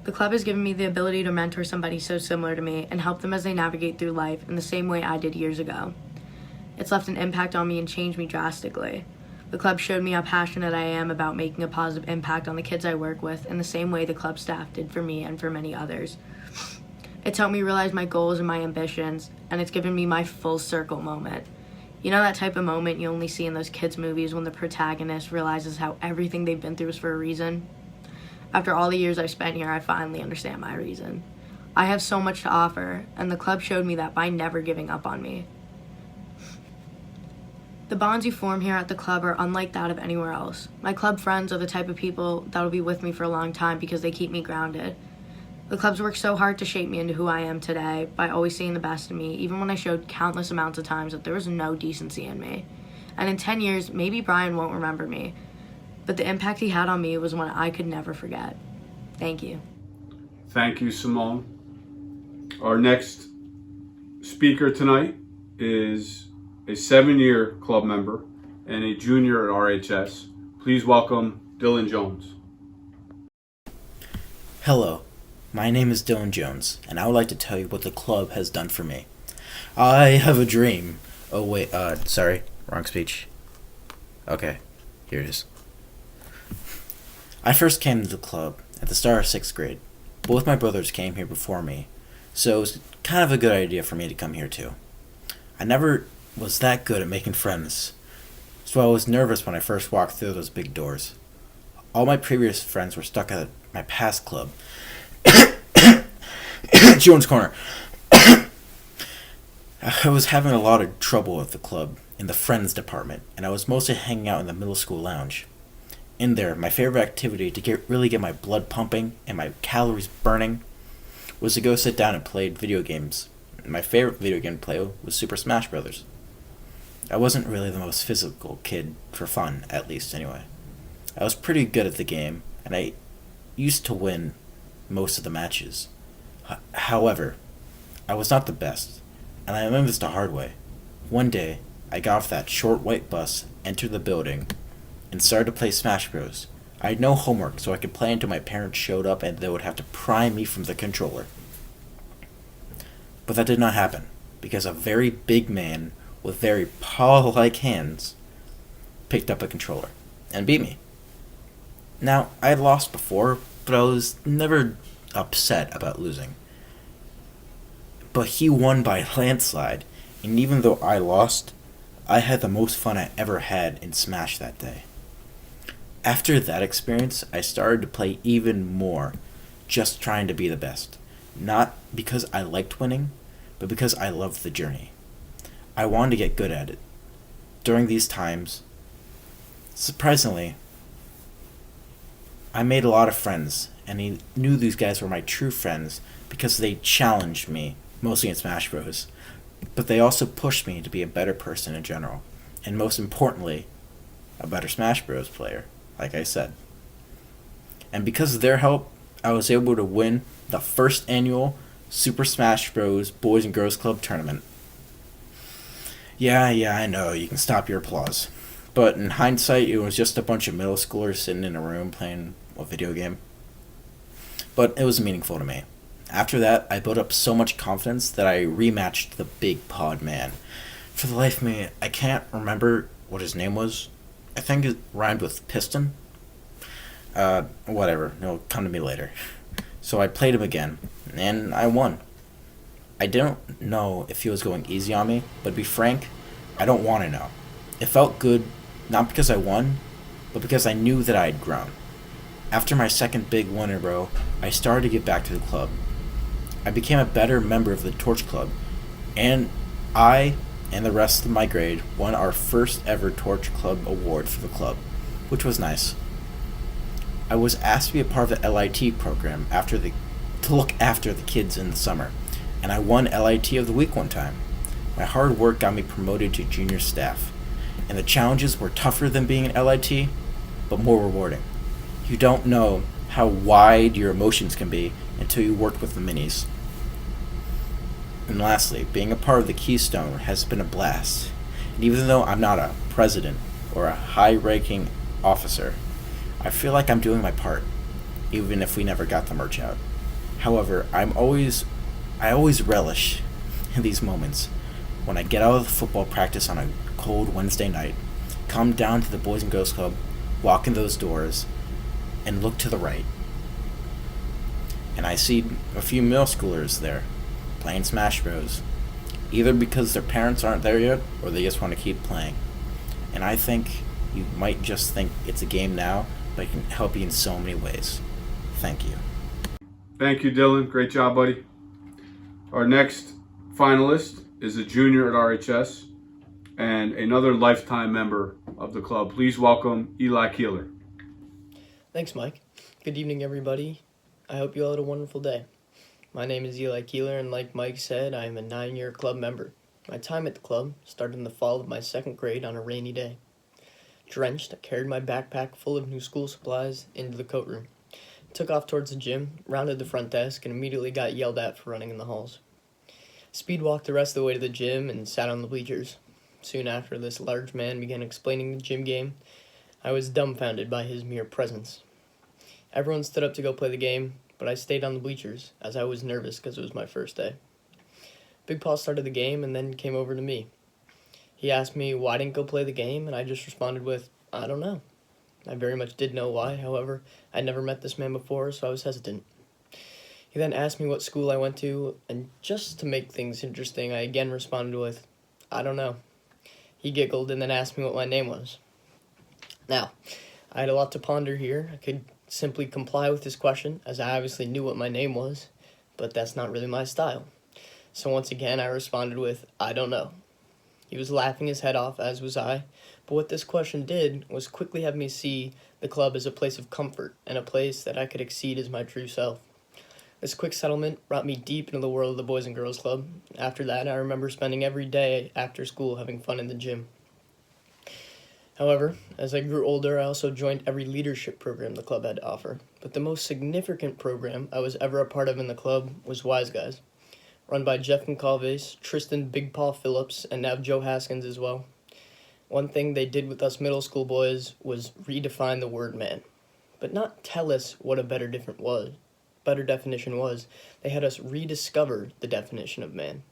The club has given me the ability to mentor somebody so similar to me and help them as they navigate through life in the same way I did years ago. It's left an impact on me and changed me drastically. The club showed me how passionate I am about making a positive impact on the kids I work with in the same way the club staff did for me and for many others. It's helped me realize my goals and my ambitions, and it's given me my full circle moment. You know that type of moment you only see in those kids' movies when the protagonist realizes how everything they've been through is for a reason? After all the years I've spent here, I finally understand my reason. I have so much to offer, and the club showed me that by never giving up on me. The bonds you form here at the club are unlike that of anywhere else. My club friends are the type of people that will be with me for a long time because they keep me grounded. The club's worked so hard to shape me into who I am today by always seeing the best in me, even when I showed countless amounts of times that there was no decency in me. And in 10 years, maybe Brian won't remember me, but the impact he had on me was one I could never forget. Thank you. Thank you, Simone. Our next speaker tonight is a 7-year club member and a junior at RHS. Please welcome Dylan Jones. Hello, my name is Dylan Jones, and I would like to tell you what the club has done for me. I have a dream. Oh wait, sorry, wrong speech. Okay, here it is. I first came to the club at the start of 6th grade. Both my brothers came here before me, so it was kind of a good idea for me to come here too. I never was that good at making friends, so I was nervous when I first walked through those big doors. All my previous friends were stuck at my past club, Jones Corner. I was having a lot of trouble with the club in the friends department, and I was mostly hanging out in the middle school lounge. In there, my favorite activity to really get my blood pumping and my calories burning was to go sit down and play video games. My favorite video game to play was Super Smash Bros. I wasn't really the most physical kid for fun, at least anyway. I was pretty good at the game, and I used to win most of the matches. However, I was not the best, and I learned this the hard way. One day, I got off that short white bus, entered the building, and started to play Smash Bros. I had no homework, so I could play until my parents showed up and they would have to pry me from the controller. But that did not happen, because a very big man with very paw-like hands picked up a controller and beat me. Now, I had lost before, but I was never upset about losing. But he won by landslide, and even though I lost, I had the most fun I ever had in Smash that day. After that experience, I started to play even more, just trying to be the best. Not because I liked winning, but because I loved the journey. I wanted to get good at it. During these times, surprisingly, I made a lot of friends, and I knew these guys were my true friends because they challenged me, mostly in Smash Bros. But they also pushed me to be a better person in general, and most importantly, a better Smash Bros. Player, like I said. And because of their help, I was able to win the first annual Super Smash Bros. Boys and Girls Club tournament. Yeah, I know, you can stop your applause. But in hindsight, it was just a bunch of middle schoolers sitting in a room playing a video game. But it was meaningful to me. After that, I built up so much confidence that I rematched the big pod man. For the life of me, I can't remember what his name was. I think it rhymed with piston. Whatever, it'll come to me later. So I played him again, and I won. I don't know if he was going easy on me, but to be frank, I don't want to know. It felt good, not because I won, but because I knew that I had grown. After my second big win in a row, I started to get back to the club. I became a better member of the Torch Club, and I and the rest of my grade won our first ever Torch Club award for the club, which was nice. I was asked to be a part of the LIT program to look after the kids in the summer, and I won LIT of the week one time. My hard work got me promoted to junior staff, and the challenges were tougher than being an LIT, but more rewarding. You don't know how wide your emotions can be until you work with the minis. And lastly, being a part of the Keystone has been a blast. And even though I'm not a president or a high-ranking officer, I feel like I'm doing my part, even if we never got the merch out. However, I always relish in these moments when I get out of the football practice on a cold Wednesday night, come down to the Boys and Girls Club, walk in those doors, and look to the right. And I see a few middle schoolers there, playing Smash Bros. Either because their parents aren't there yet, or they just want to keep playing. And I think you might just think it's a game now, but it can help you in so many ways. Thank you. Thank you, Dylan. Great job, buddy. Our next finalist is a junior at RHS and another lifetime member of the club. Please welcome Eli Keeler. Thanks, Mike. Good evening, everybody. I hope you all had a wonderful day. My name is Eli Keeler, and like Mike said, I am a 9-year club member. My time at the club started in the fall of my 2nd grade on a rainy day. Drenched, I carried my backpack full of new school supplies into the coat room. Took off towards the gym, rounded the front desk, and immediately got yelled at for running in the halls. Speed walked the rest of the way to the gym and sat on the bleachers. Soon after, this large man began explaining the gym game. I was dumbfounded by his mere presence. Everyone stood up to go play the game, but I stayed on the bleachers, as I was nervous because it was my first day. Big Paul started the game and then came over to me. He asked me why I didn't go play the game, and I just responded with, I don't know. I very much did know why, however, I'd never met this man before, so I was hesitant. He then asked me what school I went to, and just to make things interesting, I again responded with, I don't know. He giggled and then asked me what my name was. Now, I had a lot to ponder here. I could simply comply with his question, as I obviously knew what my name was, but that's not really my style. So once again, I responded with, I don't know. He was laughing his head off, as was I, but what this question did was quickly have me see the club as a place of comfort and a place that I could exceed as my true self. This quick settlement brought me deep into the world of the Boys and Girls Club. After that, I remember spending every day after school having fun in the gym. However, as I grew older, I also joined every leadership program the club had to offer. But the most significant program I was ever a part of in the club was Wise Guys, run by Jeff Goncalves, Tristan Big Paul Phillips, and now Joe Haskins as well. One thing they did with us middle school boys was redefine the word man, but not tell us what a better definition was. They had us rediscover the definition of man,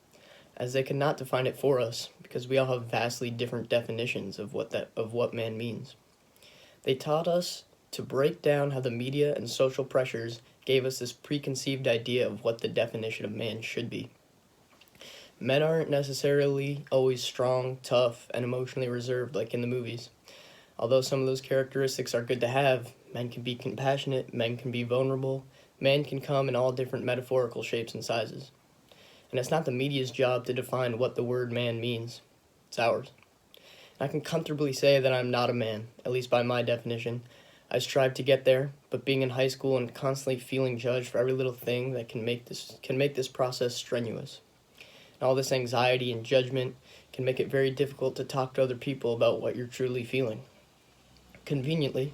as they could not define it for us because we all have vastly different definitions of what man means. They taught us to break down how the media and social pressures gave us this preconceived idea of what the definition of man should be. Men aren't necessarily always strong, tough, and emotionally reserved like in the movies. Although some of those characteristics are good to have, men can be compassionate, men can be vulnerable, men can come in all different metaphorical shapes and sizes. And it's not the media's job to define what the word man means. It's ours. I can comfortably say that I'm not a man, at least by my definition. I strive to get there, but being in high school and constantly feeling judged for every little thing that can make this process strenuous. And all this anxiety and judgment can make it very difficult to talk to other people about what you're truly feeling. Conveniently,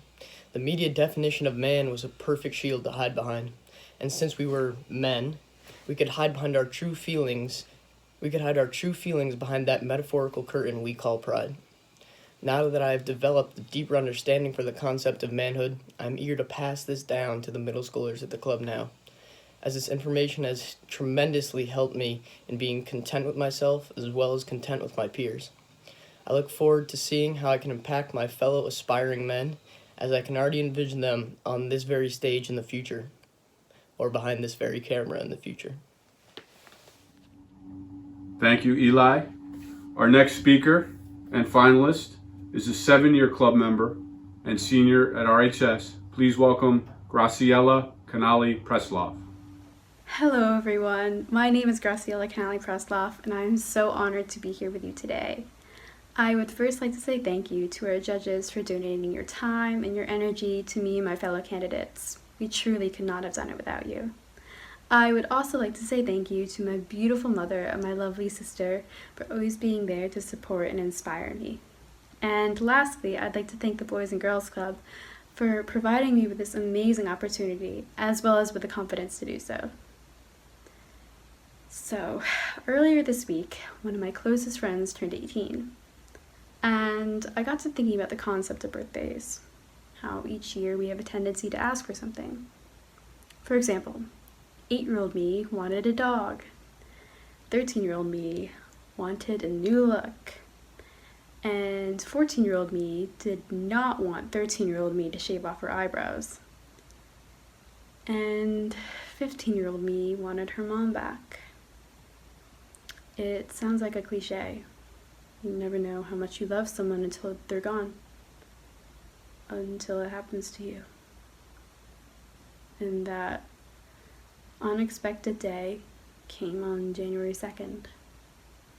the media definition of man was a perfect shield to hide behind. And since we were men, we could hide behind our true feelings. We could hide our true feelings behind that metaphorical curtain we call pride. Now that I have developed a deeper understanding for the concept of manhood, I'm eager to pass this down to the middle schoolers at the club now, as this information has tremendously helped me in being content with myself as well as content with my peers. I look forward to seeing how I can impact my fellow aspiring men, as I can already envision them on this very stage in the future, or behind this very camera in the future. Thank you, Eli. Our next speaker and finalist is a 7-year club member and senior at RHS. Please welcome Graciela Canali Presloff. Hello everyone, my name is Graciela Canali Presloff and I am so honored to be here with you today. I would first like to say thank you to our judges for donating your time and your energy to me and my fellow candidates. We truly could not have done it without you. I would also like to say thank you to my beautiful mother and my lovely sister for always being there to support and inspire me. And lastly, I'd like to thank the Boys and Girls Club for providing me with this amazing opportunity, as well as with the confidence to do so. So, earlier this week, one of my closest friends turned 18, and I got to thinking about the concept of birthdays, how each year we have a tendency to ask for something. For example, 8-year-old me wanted a dog, 13-year-old me wanted a new look, and 14-year-old me did not want 13-year-old me to shave off her eyebrows. And 15-year-old me wanted her mom back. It sounds like a cliche. You never know how much you love someone until they're gone. Until it happens to you. And that unexpected day came on January 2nd.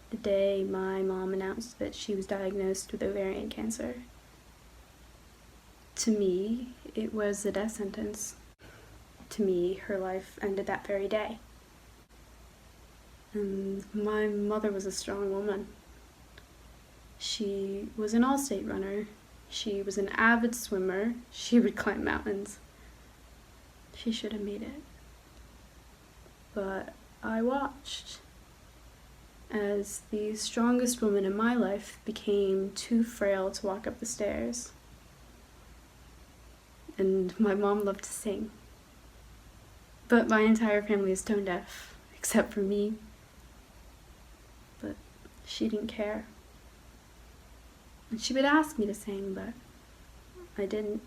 The day my mom announced that she was diagnosed with ovarian cancer. To me, it was a death sentence. To me, her life ended that very day. And my mother was a strong woman. She was an all-state runner. She was an avid swimmer. She would climb mountains. She should have made it. But I watched as the strongest woman in my life became too frail to walk up the stairs. And my mom loved to sing. But my entire family is tone deaf, except for me. But she didn't care. And she would ask me to sing, but I didn't.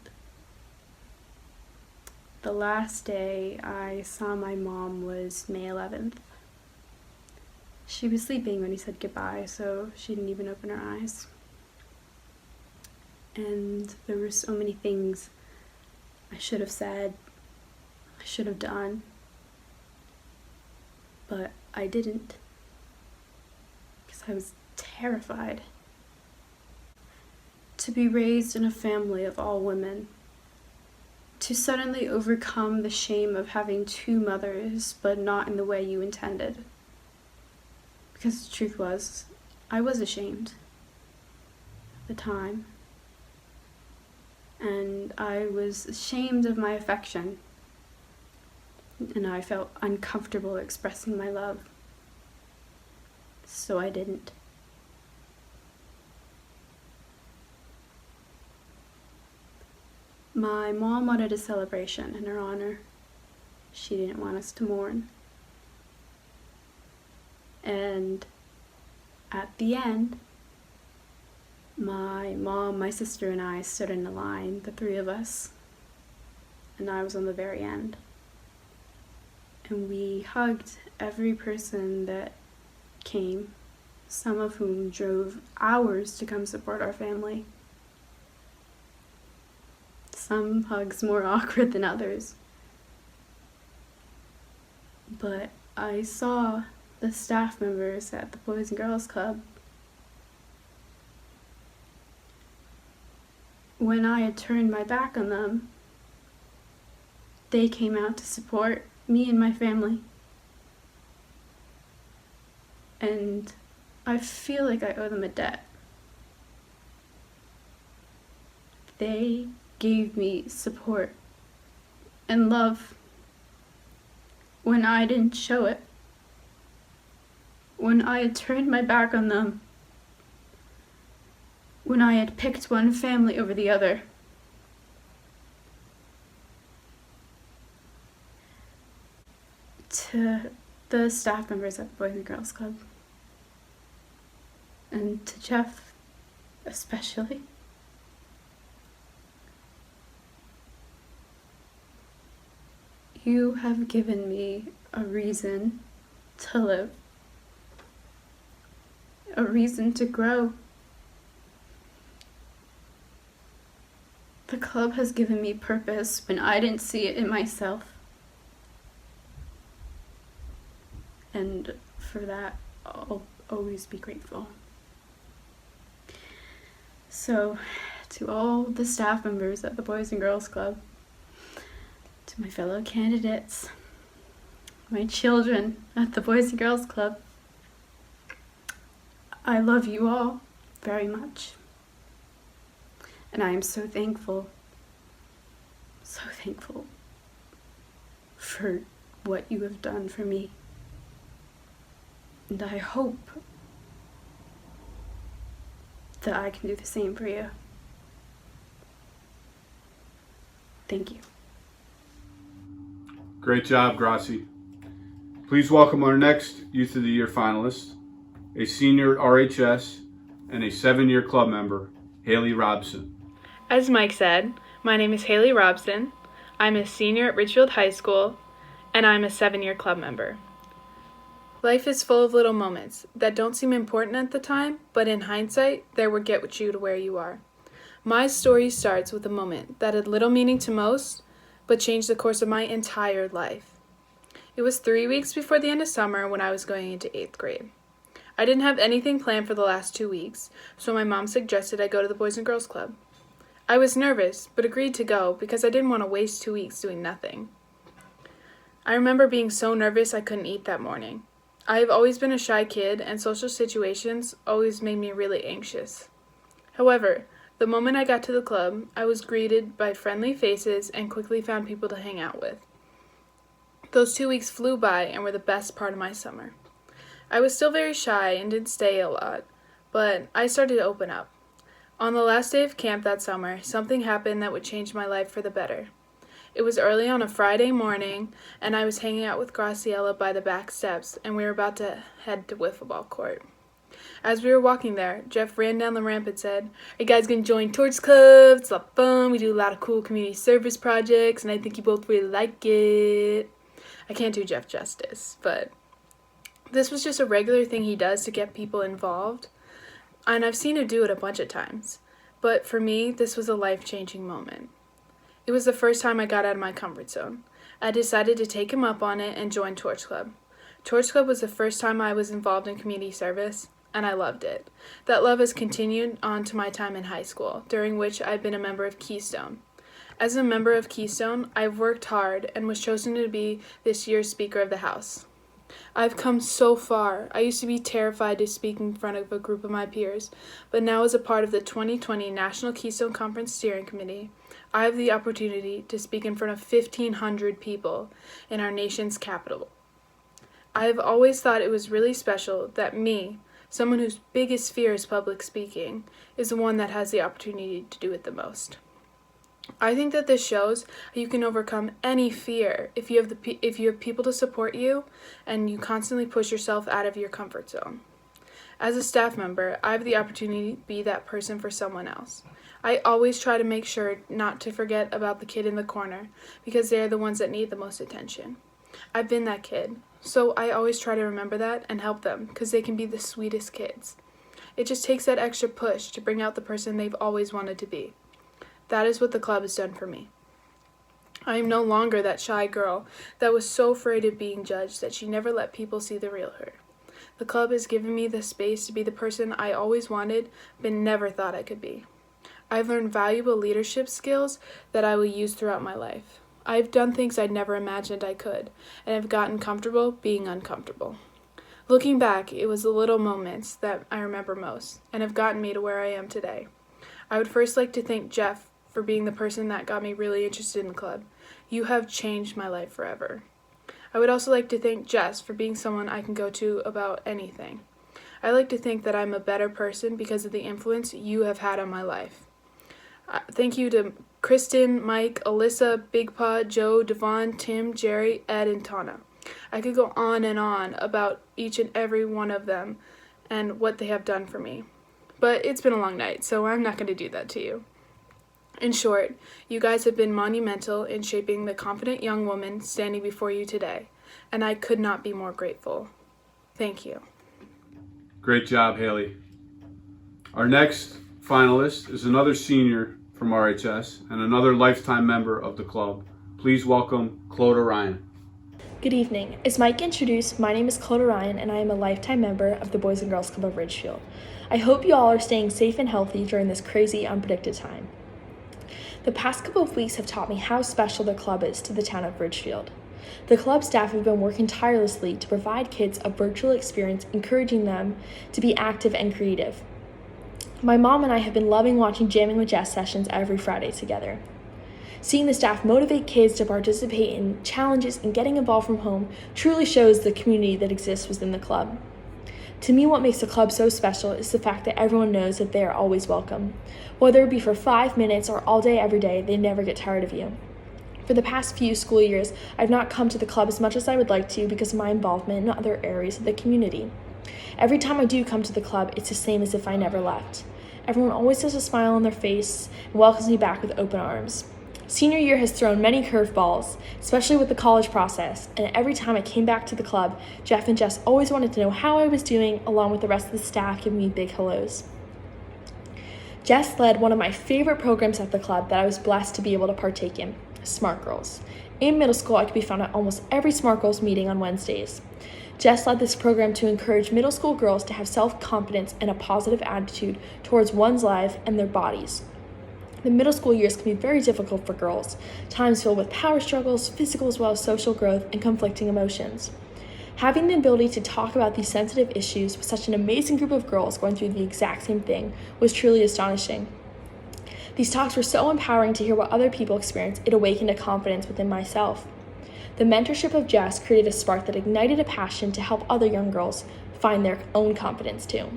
The last day I saw my mom was May 11th. She was sleeping when he said goodbye, so she didn't even open her eyes. And there were so many things I should have said, I should have done, but I didn't, because I was terrified. To be raised in a family of all women, to suddenly overcome the shame of having 2 mothers, but not in the way you intended. Because the truth was, I was ashamed at the time. And I was ashamed of my affection. And I felt uncomfortable expressing my love. So I didn't. My mom wanted a celebration in her honor. She didn't want us to mourn. And at the end, my mom, my sister, and I stood in a line, the three of us, and I was on the very end. And we hugged every person that came, some of whom drove hours to come support our family. Some hugs more awkward than others. But I saw the staff members at the Boys and Girls Club. When I had turned my back on them, they came out to support me and my family. And I feel like I owe them a debt. They gave me support and love when I didn't show it. When I had turned my back on them. When I had picked one family over the other. To the staff members at the Boys and Girls Club, and to Jeff especially, you have given me a reason to live, a reason to grow. The club has given me purpose when I didn't see it in myself. And for that, I'll always be grateful. So, to all the staff members at the Boys and Girls Club, to my fellow candidates, my children at the Boys and Girls Club, I love you all very much. And I am so thankful for what you have done for me. And I hope that I can do the same for you. Thank you. Great job, Gracie. Please welcome our next Youth of the Year finalist, a senior at RHS and a 7-year club member, Haley Robson. As Mike said, my name is Haley Robson. I'm a senior at Ridgefield High School, and I'm a 7-year club member. Life is full of little moments that don't seem important at the time, but in hindsight, they will get you to where you are. My story starts with a moment that had little meaning to most, but changed the course of my entire life. It was 3 weeks before the end of summer when I was going into 8th grade. I didn't have anything planned for the last 2 weeks, so my mom suggested I go to the Boys and Girls Club. I was nervous, but agreed to go because I didn't want to waste 2 weeks doing nothing. I remember being so nervous I couldn't eat that morning. I have always been a shy kid, and social situations always made me really anxious. However, the moment I got to the club, I was greeted by friendly faces and quickly found people to hang out with. Those 2 weeks flew by and were the best part of my summer. I was still very shy and didn't stay a lot, but I started to open up. On the last day of camp that summer, something happened that would change my life for the better. It was early on a Friday morning, and I was hanging out with Graciela by the back steps, and we were about to head to wiffle ball court. As we were walking there, Jeff ran down the ramp and said, "Are you guys going to join Torch Club? It's a lot of fun. We do a lot of cool community service projects, and I think you both really like it." I can't do Jeff justice, but this was just a regular thing he does to get people involved, and I've seen him do it a bunch of times. But for me, this was a life-changing moment. It was the first time I got out of my comfort zone. I decided to take him up on it and join Torch Club. Torch Club was the first time I was involved in community service, and I loved it. That love has continued on to my time in high school, during which I've been a member of Keystone. As a member of Keystone, I've worked hard and was chosen to be this year's Speaker of the House. I've come so far. I used to be terrified to speak in front of a group of my peers, but now as a part of the 2020 National Keystone Conference Steering Committee, I have the opportunity to speak in front of 1,500 people in our nation's capital. I have always thought it was really special that me, someone whose biggest fear is public speaking, is the one that has the opportunity to do it the most. I think that this shows how you can overcome any fear if you have people to support you and you constantly push yourself out of your comfort zone. As a staff member, I have the opportunity to be that person for someone else. I always try to make sure not to forget about the kid in the corner because they're the ones that need the most attention. I've been that kid, so I always try to remember that and help them because they can be the sweetest kids. It just takes that extra push to bring out the person they've always wanted to be. That is what the club has done for me. I am no longer that shy girl that was so afraid of being judged that she never let people see the real her. The club has given me the space to be the person I always wanted but never thought I could be. I've learned valuable leadership skills that I will use throughout my life. I've done things I'd never imagined I could, and have gotten comfortable being uncomfortable. Looking back, it was the little moments that I remember most, and have gotten me to where I am today. I would first like to thank Jeff for being the person that got me really interested in the club. You have changed my life forever. I would also like to thank Jess for being someone I can go to about anything. I like to think that I'm a better person because of the influence you have had on my life. Thank you to Kristen, Mike, Alyssa, Big Pod, Joe, Devon, Tim, Jerry, Ed, and Tana. I could go on and on about each and every one of them and what they have done for me. But it's been a long night, so I'm not going to do that to you. In short, you guys have been monumental in shaping the confident young woman standing before you today, and I could not be more grateful. Thank you. Great job, Haley. Our next finalist is another senior from RHS and another lifetime member of the club. Please welcome Claude Ryan. Good evening. As Mike introduced, my name is Claude Ryan and I am a lifetime member of the Boys and Girls Club of Ridgefield. I hope you all are staying safe and healthy during this crazy, unpredicted time. The past couple of weeks have taught me how special the club is to the town of Ridgefield. The club staff have been working tirelessly to provide kids a virtual experience, encouraging them to be active and creative. My mom and I have been loving watching Jamming with Jess sessions every Friday together. Seeing the staff motivate kids to participate in challenges and getting involved from home truly shows the community that exists within the club. To me, what makes the club so special is the fact that everyone knows that they are always welcome. Whether it be for 5 minutes or all day, every day, they never get tired of you. For the past few school years, I've not come to the club as much as I would like to because of my involvement in other areas of the community. Every time I do come to the club, it's the same as if I never left. Everyone always has a smile on their face and welcomes me back with open arms. Senior year has thrown many curveballs, especially with the college process, and every time I came back to the club, Jeff and Jess always wanted to know how I was doing, along with the rest of the staff giving me big hellos. Jess led one of my favorite programs at the club that I was blessed to be able to partake in, Smart Girls. In middle school, I could be found at almost every Smart Girls meeting on Wednesdays. Jess led this program to encourage middle school girls to have self-confidence and a positive attitude towards one's life and their bodies. The middle school years can be very difficult for girls, times filled with power struggles, physical as well as social growth, and conflicting emotions. Having the ability to talk about these sensitive issues with such an amazing group of girls going through the exact same thing was truly astonishing. These talks were so empowering to hear what other people experience. It awakened a confidence within myself. The mentorship of Jess created a spark that ignited a passion to help other young girls find their own confidence too.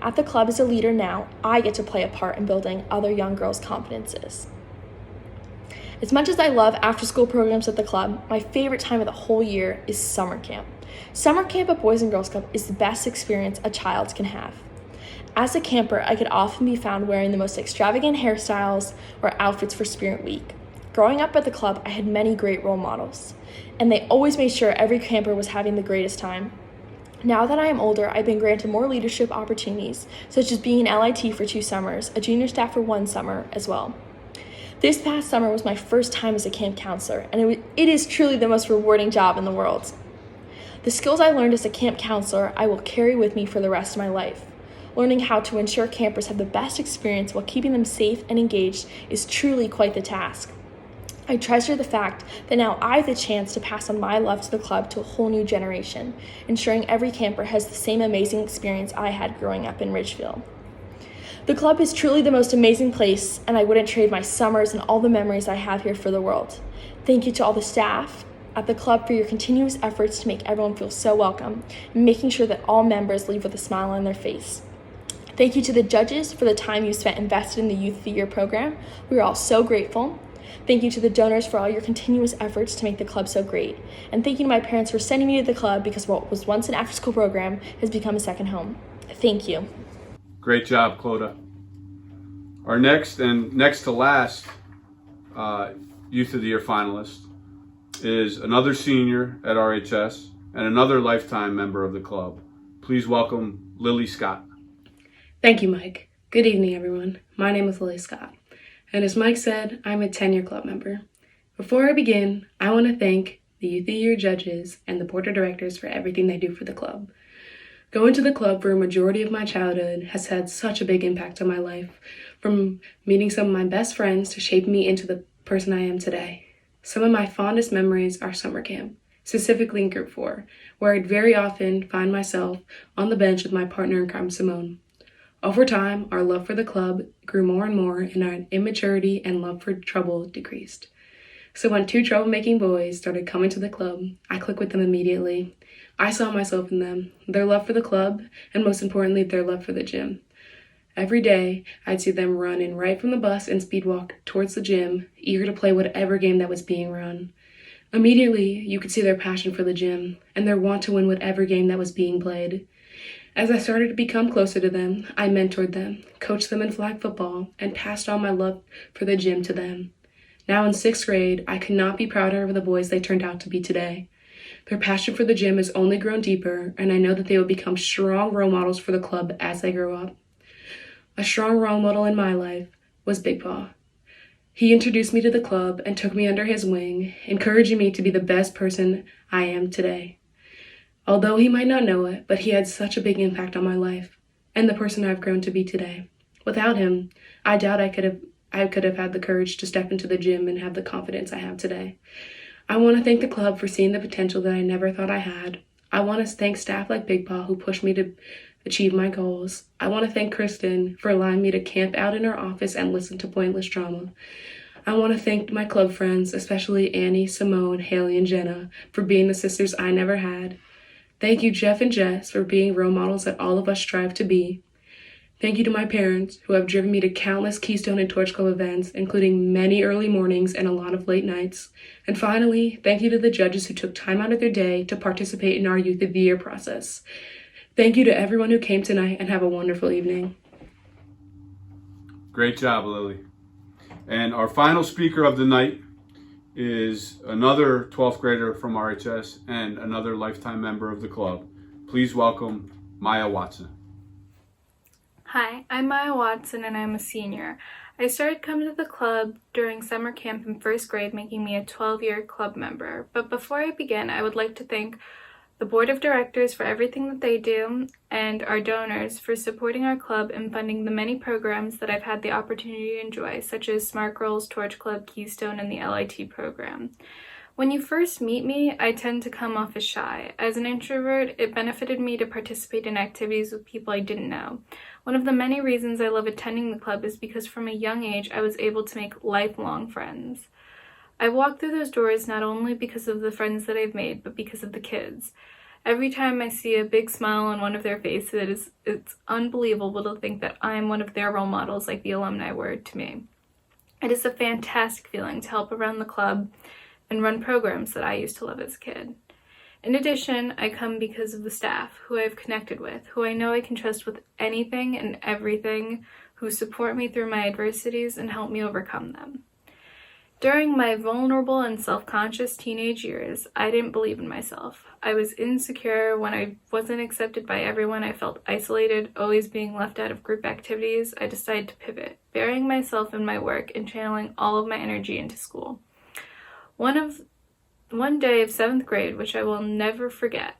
At the club as a leader now, I get to play a part in building other young girls' confidences. As much as I love after-school programs at the club, my favorite time of the whole year is summer camp. Summer camp at Boys and Girls Club is the best experience a child can have. As a camper, I could often be found wearing the most extravagant hairstyles or outfits for Spirit Week. Growing up at the club, I had many great role models, and they always made sure every camper was having the greatest time. Now that I am older, I've been granted more leadership opportunities, such as being an LIT for 2 summers, a junior staff for 1 summer as well. This past summer was my first time as a camp counselor, and it is truly the most rewarding job in the world. The skills I learned as a camp counselor, I will carry with me for the rest of my life. Learning how to ensure campers have the best experience while keeping them safe and engaged is truly quite the task. I treasure the fact that now I have the chance to pass on my love to the club to a whole new generation, ensuring every camper has the same amazing experience I had growing up in Ridgefield. The club is truly the most amazing place, and I wouldn't trade my summers and all the memories I have here for the world. Thank you to all the staff at the club for your continuous efforts to make everyone feel so welcome and making sure that all members leave with a smile on their face. Thank you to the judges for the time you spent invested in the Youth of the Year program. We are all so grateful. Thank you to the donors for all your continuous efforts to make the club so great. And thank you to my parents for sending me to the club, because what was once an after-school program has become a second home. Thank you. Great job, Clodagh. Our next to last Youth of the Year finalist is another senior at RHS and another lifetime member of the club. Please welcome Lily Scott. Thank you, Mike. Good evening, everyone. My name is Lily Scott, and as Mike said, I'm a 10-year club member. Before I begin, I want to thank the Youth of the Year judges and the board of directors for everything they do for the club. Going to the club for a majority of my childhood has had such a big impact on my life, from meeting some of my best friends to shaping me into the person I am today. Some of my fondest memories are summer camp, specifically in Group 4, where I'd very often find myself on the bench with my partner in crime, Simone. Over time, our love for the club grew more and more, and our immaturity and love for trouble decreased. So when two troublemaking boys started coming to the club, I clicked with them immediately. I saw myself in them, their love for the club, and most importantly, their love for the gym. Every day, I'd see them run in right from the bus and speed walk towards the gym, eager to play whatever game that was being run. Immediately, you could see their passion for the gym and their want to win whatever game that was being played. As I started to become closer to them, I mentored them, coached them in flag football, and passed on my love for the gym to them. Now in 6th grade, I could not be prouder of the boys they turned out to be today. Their passion for the gym has only grown deeper, and I know that they will become strong role models for the club as they grow up. A strong role model in my life was Big Paw. He introduced me to the club and took me under his wing, encouraging me to be the best person I am today. Although he might not know it, but he had such a big impact on my life and the person I've grown to be today. Without him, I doubt I could have had the courage to step into the gym and have the confidence I have today. I want to thank the club for seeing the potential that I never thought I had. I want to thank staff like Big Paw who pushed me to achieve my goals. I want to thank Kristen for allowing me to camp out in her office and listen to pointless drama. I want to thank my club friends, especially Annie, Simone, Haley, and Jenna, for being the sisters I never had. Thank you, Jeff and Jess, for being role models that all of us strive to be. Thank you to my parents, who have driven me to countless Keystone and Torch Club events, including many early mornings and a lot of late nights. And finally, thank you to the judges who took time out of their day to participate in our Youth of the Year process. Thank you to everyone who came tonight, and have a wonderful evening. Great job, Lily. And our final speaker of the night is another 12th grader from RHS and another lifetime member of the club. Please welcome Maya Watson. Hi, I'm Maya Watson and I'm a senior. I started coming to the club during summer camp in 1st grade, making me a 12-year club member. But before I begin, I would like to thank the board of directors for everything that they do, and our donors for supporting our club and funding the many programs that I've had the opportunity to enjoy, such as Smart Girls, Torch Club, Keystone, and the LIT program. When you first meet me, I tend to come off as shy. As an introvert, it benefited me to participate in activities with people I didn't know. One of the many reasons I love attending the club is because from a young age, I was able to make lifelong friends. I walked through those doors not only because of the friends that I've made, but because of the kids. Every time I see a big smile on one of their faces, it's unbelievable to think that I'm one of their role models like the alumni were to me. It is a fantastic feeling to help around the club and run programs that I used to love as a kid. In addition, I come because of the staff who I've connected with, who I know I can trust with anything and everything, who support me through my adversities and help me overcome them. During my vulnerable and self-conscious teenage years, I didn't believe in myself. I was insecure when I wasn't accepted by everyone. I felt isolated, always being left out of group activities. I decided to pivot, burying myself in my work and channeling all of my energy into school. One day of 7th grade, which I will never forget,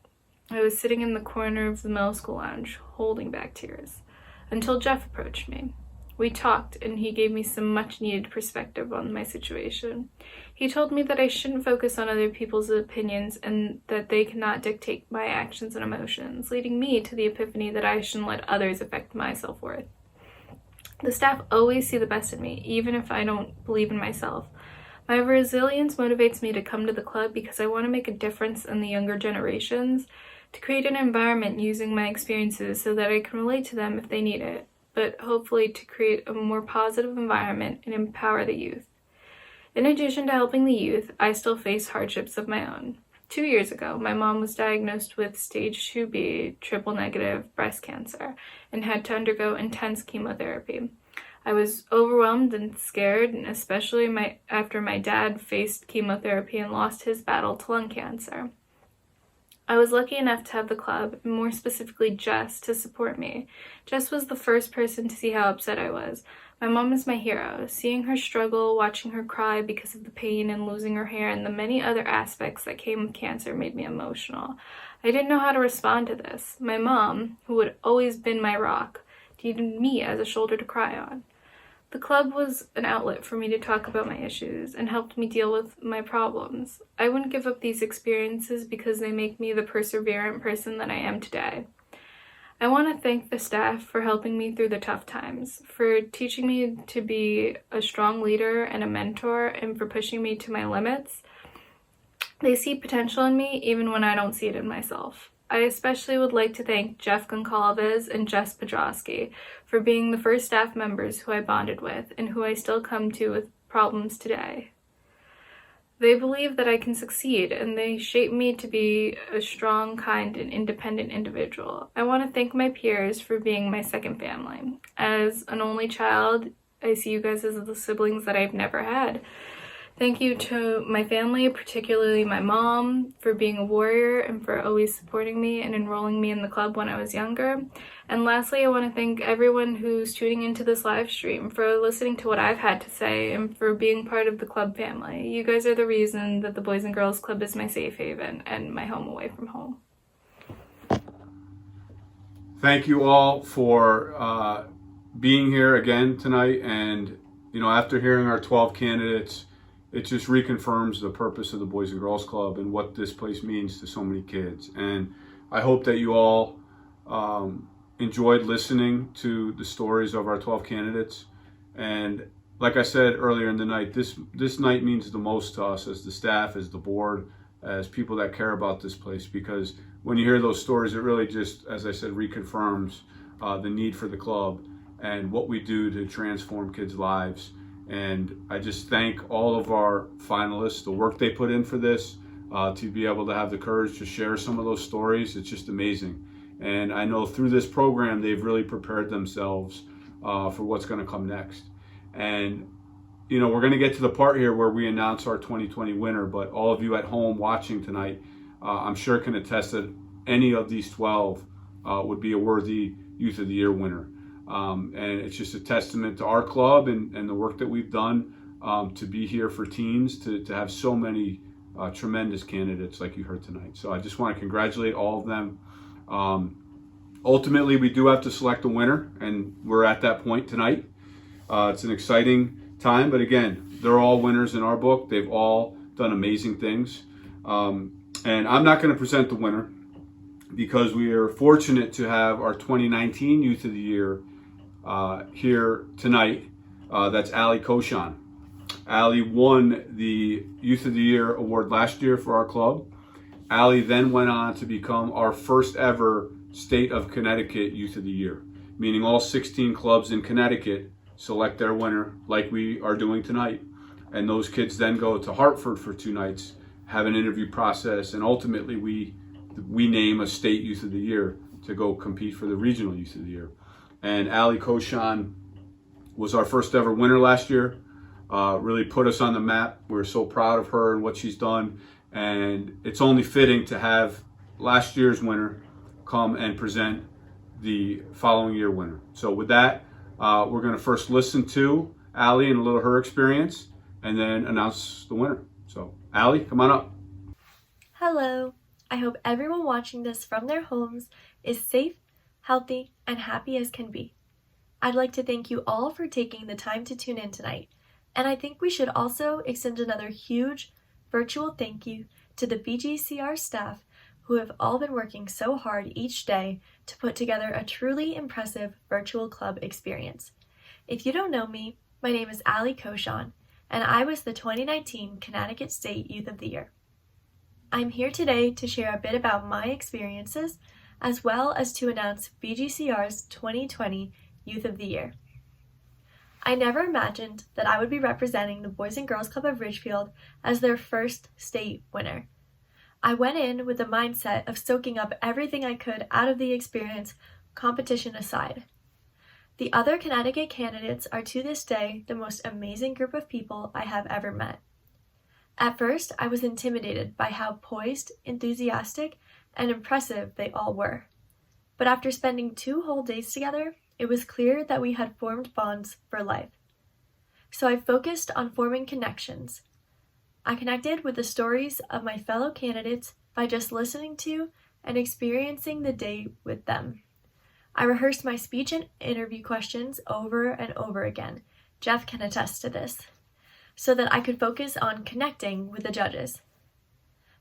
I was sitting in the corner of the middle school lounge, holding back tears, until Jeff approached me. We talked, and he gave me some much-needed perspective on my situation. He told me that I shouldn't focus on other people's opinions and that they cannot dictate my actions and emotions, leading me to the epiphany that I shouldn't let others affect my self-worth. The staff always see the best in me, even if I don't believe in myself. My resilience motivates me to come to the club because I want to make a difference in the younger generations. to create an environment using my experiences so that I can relate to them if they need it, but hopefully to create a more positive environment and empower the youth. In addition to helping the youth, I still face hardships of my own. 2 years ago, my mom was diagnosed with stage 2B triple-negative breast cancer and had to undergo intense chemotherapy. I was overwhelmed and scared, and especially after my dad faced chemotherapy and lost his battle to lung cancer. I was lucky enough to have the club, and more specifically Jess, to support me. Jess was the first person to see how upset I was. My mom is my hero. Seeing her struggle, watching her cry because of the pain and losing her hair and the many other aspects that came with cancer made me emotional. I didn't know how to respond to this. My mom, who had always been my rock, needed me as a shoulder to cry on. The club was an outlet for me to talk about my issues and helped me deal with my problems. I wouldn't give up these experiences because they make me the perseverant person that I am today. I want to thank the staff for helping me through the tough times, for teaching me to be a strong leader and a mentor, and for pushing me to my limits. They see potential in me even when I don't see it in myself. I especially would like to thank Jeff Goncalves and Jess Podrosky for being the first staff members who I bonded with and who I still come to with problems today. They believe that I can succeed, and they shape me to be a strong, kind, and independent individual. I want to thank my peers for being my second family. As an only child, I see you guys as the siblings that I've never had. Thank you to my family, particularly my mom, for being a warrior and for always supporting me and enrolling me in the club when I was younger. And lastly, I want to thank everyone who's tuning into this live stream for listening to what I've had to say and for being part of the club family. You guys are the reason that the Boys and Girls Club is my safe haven and my home away from home. Thank you all for being here again tonight. And, after hearing our 12 candidates, it just reconfirms the purpose of the Boys and Girls Club and what this place means to so many kids. And I hope that you all enjoyed listening to the stories of our 12 candidates. And like I said earlier in the night, this night means the most to us as the staff, as the board, as people that care about this place, because when you hear those stories, it really just, as I said, reconfirms the need for the club and what we do to transform kids' lives. And I just thank all of our finalists, the work they put in for this, to be able to have the courage to share some of those stories. It's just amazing. And I know through this program, they've really prepared themselves for what's going to come next. And, we're going to get to the part here where we announce our 2020 winner, but all of you at home watching tonight, I'm sure can attest that any of these 12 would be a worthy Youth of the Year winner. And it's just a testament to our club and the work that we've done to be here for teens, to have so many tremendous candidates like you heard tonight. So I just want to congratulate all of them. Ultimately, we do have to select a winner, and we're at that point tonight. It's an exciting time, but again, they're all winners in our book. They've all done amazing things. And I'm not going to present the winner because we are fortunate to have our 2019 Youth of the Year here tonight. That's Ali Koshan. Ali won the Youth of the Year award last year for our club. Ali then went on to become our first ever State of Connecticut Youth of the Year, meaning all 16 clubs in Connecticut select their winner like we are doing tonight. And those kids then go to Hartford for 2 nights, have an interview process, and ultimately we name a State Youth of the Year to go compete for the Regional Youth of the Year. And Ali Koshan was our first ever winner last year, really put us on the map. We're so proud of her and what she's done. And it's only fitting to have last year's winner come and present the following year winner. So with that, we're going to first listen to Ali and a little her experience and then announce the winner. So Ali, come on up. Hello. I hope everyone watching this from their homes is safe, healthy, and happy as can be. I'd like to thank you all for taking the time to tune in tonight. And I think we should also extend another huge virtual thank you to the BGCR staff who have all been working so hard each day to put together a truly impressive virtual club experience. If you don't know me, my name is Ali Koshan, and I was the 2019 Connecticut State Youth of the Year. I'm here today to share a bit about my experiences, as well as to announce BGCR's 2020 Youth of the Year. I never imagined that I would be representing the Boys and Girls Club of Ridgefield as their first state winner. I went in with the mindset of soaking up everything I could out of the experience, competition aside. The other Connecticut candidates are to this day the most amazing group of people I have ever met. At first, I was intimidated by how poised, enthusiastic, and impressive they all were. But after spending 2 whole days together, it was clear that we had formed bonds for life. So I focused on forming connections. I connected with the stories of my fellow candidates by just listening to and experiencing the day with them. I rehearsed my speech and interview questions over and over again. Jeff can attest to this, so that I could focus on connecting with the judges.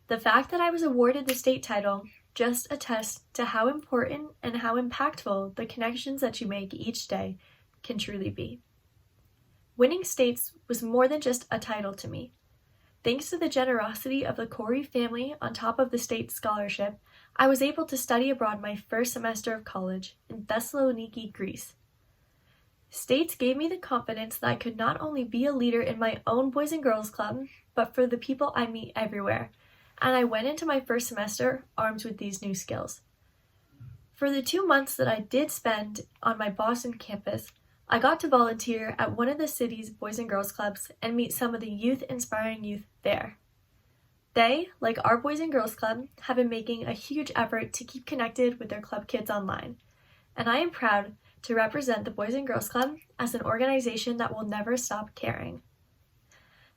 The fact that I was awarded the state title just attests to how important and how impactful the connections that you make each day can truly be. Winning states was more than just a title to me. Thanks to the generosity of the Corey family on top of the state scholarship, I was able to study abroad my first semester of college in Thessaloniki, Greece. States gave me the confidence that I could not only be a leader in my own Boys and Girls Club, but for the people I meet everywhere, and I went into my first semester armed with these new skills. For the 2 months that I did spend on my Boston campus, I got to volunteer at one of the city's Boys and Girls Clubs and meet some of the youth-inspiring youth there. They, like our Boys and Girls Club, have been making a huge effort to keep connected with their club kids online, and I am proud to represent the Boys and Girls Club as an organization that will never stop caring.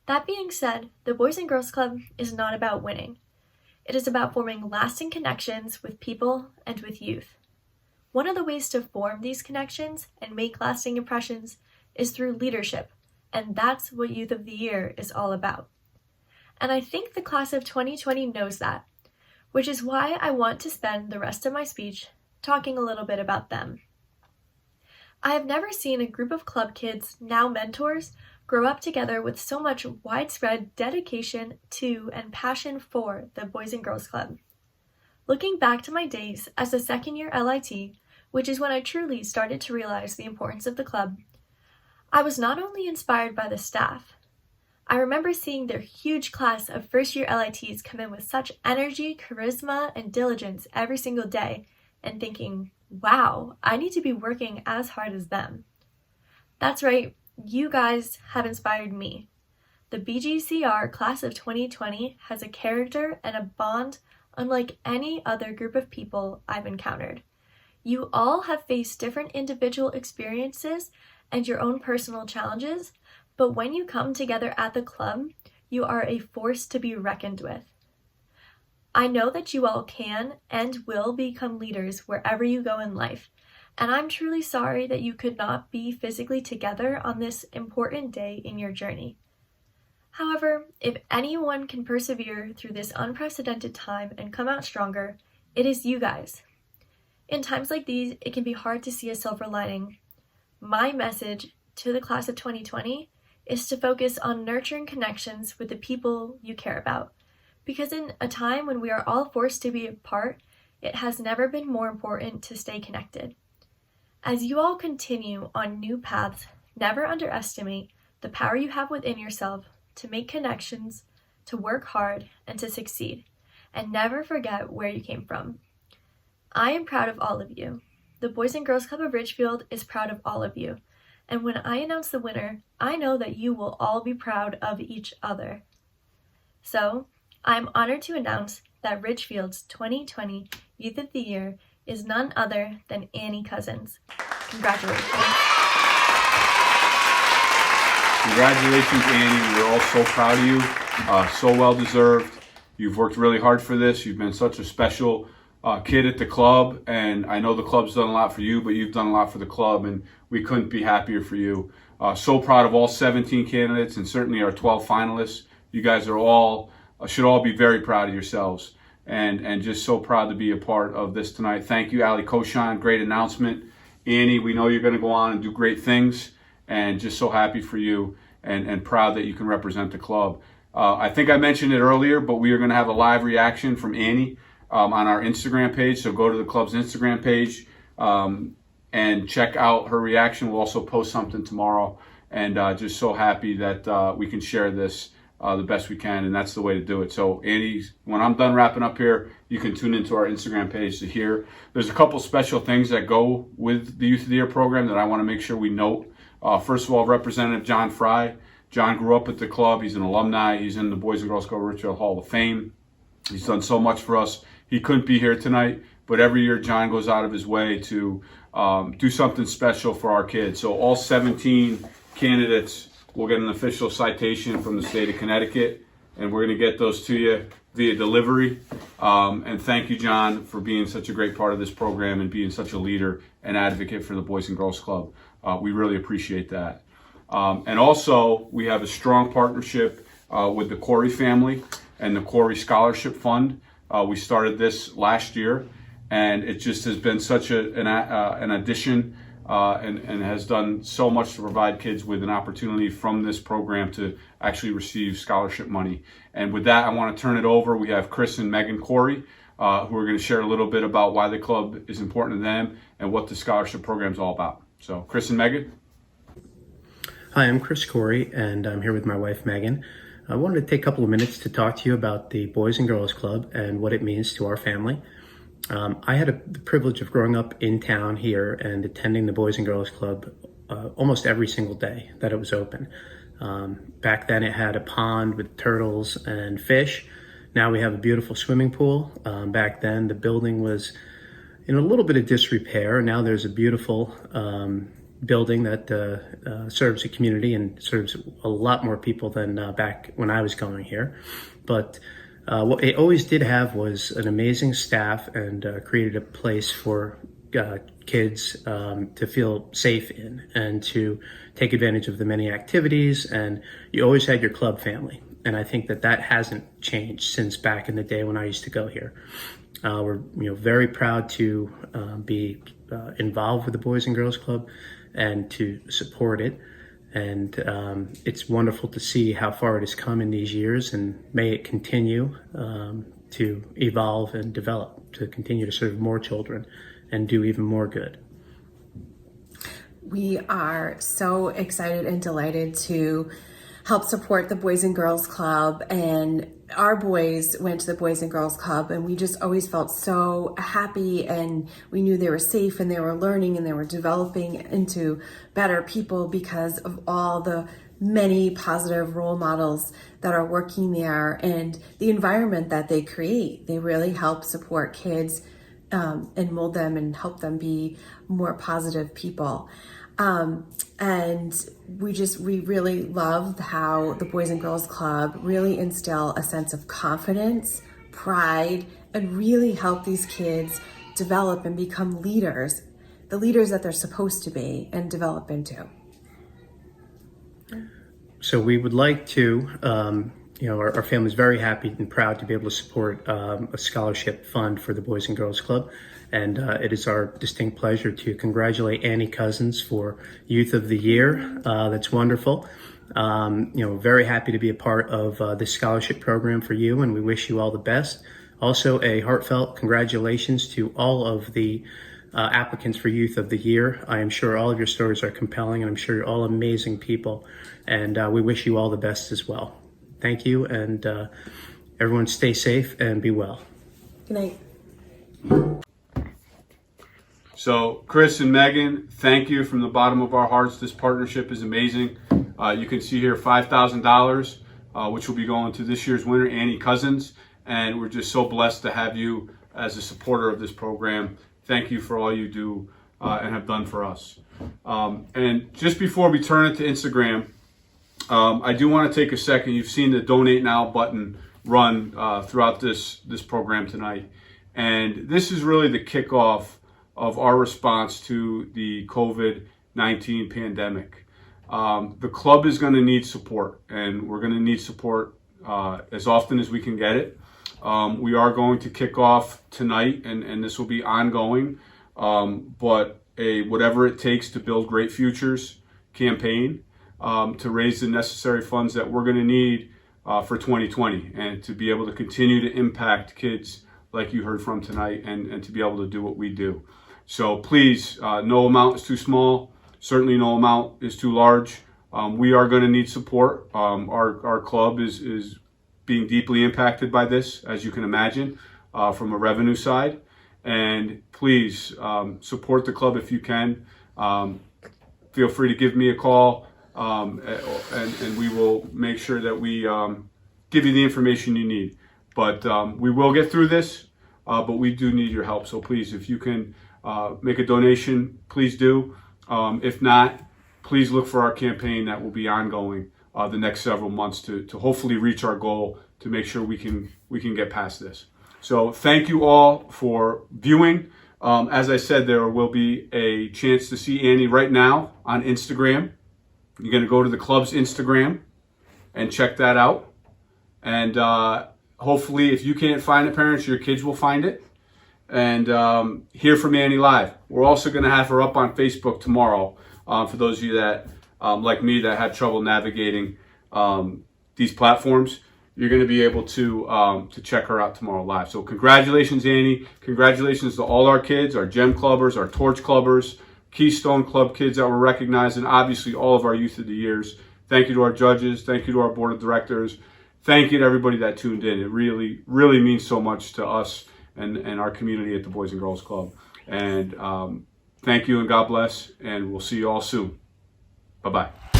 That being said, the Boys and Girls Club is not about winning. It is about forming lasting connections with people and with youth. One of the ways to form these connections and make lasting impressions is through leadership, and that's what Youth of the Year is all about. And I think the class of 2020 knows that, which is why I want to spend the rest of my speech talking a little bit about them. I have never seen a group of club kids, now mentors, grow up together with so much widespread dedication to and passion for the Boys and Girls Club. Looking back to my days as a second-year LIT, which is when I truly started to realize the importance of the club, I was not only inspired by the staff. I remember seeing their huge class of first-year LITs come in with such energy, charisma, and diligence every single day, and thinking, wow, I need to be working as hard as them. That's right, you guys have inspired me. The BGCR class of 2020 has a character and a bond unlike any other group of people I've encountered. You all have faced different individual experiences and your own personal challenges, but when you come together at the club, you are a force to be reckoned with. I know that you all can and will become leaders wherever you go in life, and I'm truly sorry that you could not be physically together on this important day in your journey. However, if anyone can persevere through this unprecedented time and come out stronger, it is you guys. In times like these, it can be hard to see a silver lining. My message to the class of 2020 is to focus on nurturing connections with the people you care about, because in a time when we are all forced to be apart, it has never been more important to stay connected. As you all continue on new paths, never underestimate the power you have within yourself to make connections, to work hard, and to succeed, and never forget where you came from. I am proud of all of you. The Boys and Girls Club of Ridgefield is proud of all of you, and when I announce the winner, I know that you will all be proud of each other. So, I'm honored to announce that Ridgefield's 2020 Youth of the Year is none other than Annie Cousins. Congratulations. Congratulations, Annie. We're all so proud of you. So well deserved. You've worked really hard for this. You've been such a special kid at the club, and I know the club's done a lot for you, but you've done a lot for the club, and we couldn't be happier for you. So proud of all 17 candidates and certainly our 12 finalists. You guys are all should all be very proud of yourselves, and just so proud to be a part of this tonight. Thank you, Ali Koshan. Great announcement. Annie, we know you're going to go on and do great things, and just so happy for you and proud that you can represent the club. I think I mentioned it earlier, but we are going to have a live reaction from Annie on our Instagram page. So go to the club's Instagram page and check out her reaction. We'll also post something tomorrow, and just so happy that we can share this the best we can, and that's the way to do it. So Annie, when I'm done wrapping up here, you can tune into our Instagram page to hear. There's a couple special things that go with the Youth of the Year program that I want to make sure we note. First of all, Representative John Fry. John grew up at the club. He's an alumni. He's in the Boys and Girls Club Ridgefield Hall of Fame. He's done so much for us. He couldn't be here tonight, but every year John goes out of his way to do something special for our kids. So all 17 candidates will get an official citation from the state of Connecticut, and we're going to get those to you via delivery. And thank you, John, for being such a great part of this program and being such a leader and advocate for the Boys and Girls Club. We really appreciate that. And also, we have a strong partnership with the Corey family and the Corey Scholarship Fund. We started this last year, and it just has been such an addition and has done so much to provide kids with an opportunity from this program to actually receive scholarship money. And with that, I want to turn it over. We have Chris and Megan Corey, who are going to share a little bit about why the club is important to them and what the scholarship program is all about. So, Chris and Megan. Hi, I'm Chris Corey, and I'm here with my wife, Megan. I wanted to take a couple of minutes to talk to you about the Boys and Girls Club and what it means to our family. I had the privilege of growing up in town here and attending the Boys and Girls Club almost every single day that it was open. Back then it had a pond with turtles and fish. Now we have a beautiful swimming pool. Back then the building was in a little bit of disrepair. Now there's a beautiful building that serves the community and serves a lot more people than back when I was going here. But what it always did have was an amazing staff and created a place for kids to feel safe in and to take advantage of the many activities. And you always had your club family. And I think that hasn't changed since back in the day when I used to go here. We're very proud to be involved with the Boys and Girls Club and to support it. And it's wonderful to see how far it has come in these years, and may it continue to evolve and develop, to continue to serve more children and do even more good. We are so excited and delighted to help support the Boys and Girls Club, and our boys went to the Boys and Girls Club, and we just always felt so happy, and we knew they were safe and they were learning and they were developing into better people because of all the many positive role models that are working there and the environment that they create. They really help support kids and mold them and help them be more positive people. And we really love how the Boys and Girls Club really instill a sense of confidence, pride, and really help these kids develop and become leaders, the leaders that they're supposed to be and develop into. So we would like to, our family is very happy and proud to be able to support a scholarship fund for the Boys and Girls Club. And it is our distinct pleasure to congratulate Annie Cousins for Youth of the Year. That's wonderful. Very happy to be a part of this scholarship program for you, and we wish you all the best. Also, a heartfelt congratulations to all of the applicants for Youth of the Year. I am sure all of your stories are compelling, and I'm sure you're all amazing people. And we wish you all the best as well. Thank you, and everyone stay safe and be well. Good night. So, Chris and Megan, thank you from the bottom of our hearts. This partnership is amazing. You can see here $5,000, which will be going to this year's winner, Annie Cousins. And we're just so blessed to have you as a supporter of this program. Thank you for all you do and have done for us. And just before we turn it to Instagram, I do want to take a second. You've seen the Donate Now button run throughout this program tonight. And this is really the kickoff of our response to the COVID-19 pandemic. The club is going to need support, and we're going to need support as often as we can get it. We are going to kick off tonight, and this will be ongoing, but a whatever it takes to build great futures campaign to raise the necessary funds that we're going to need for 2020, and to be able to continue to impact kids like you heard from tonight, and to be able to do what we do. So please, no amount is too small. Certainly no amount is too large. We are going to need support. Our club is being deeply impacted by this, as you can imagine, from a revenue side. And please support the club if you can. Feel free to give me a call, and we will make sure that we give you the information you need. But we will get through this, but we do need your help. So please, if you can make a donation, please do. If not, please look for our campaign that will be ongoing the next several months to hopefully reach our goal to make sure we can get past this. So thank you all for viewing. As I said, there will be a chance to see Annie right now on Instagram. You're going to go to the club's Instagram and check that out. And hopefully, if you can't find it, parents, your kids will find it. And hear from Annie live. We're also going to have her up on Facebook tomorrow. For those of you that, like me, that had trouble navigating these platforms, you're going to be able to check her out tomorrow live. So congratulations, Annie. Congratulations to all our kids, our Gem Clubbers, our Torch Clubbers, Keystone Club kids that were recognized, and obviously all of our Youth of the Years. Thank you to our judges. Thank you to our board of directors. Thank you to everybody that tuned in. It really, really means so much to us and our community at the Boys and Girls Club. And thank you and God bless, and we'll see you all soon. Bye-bye.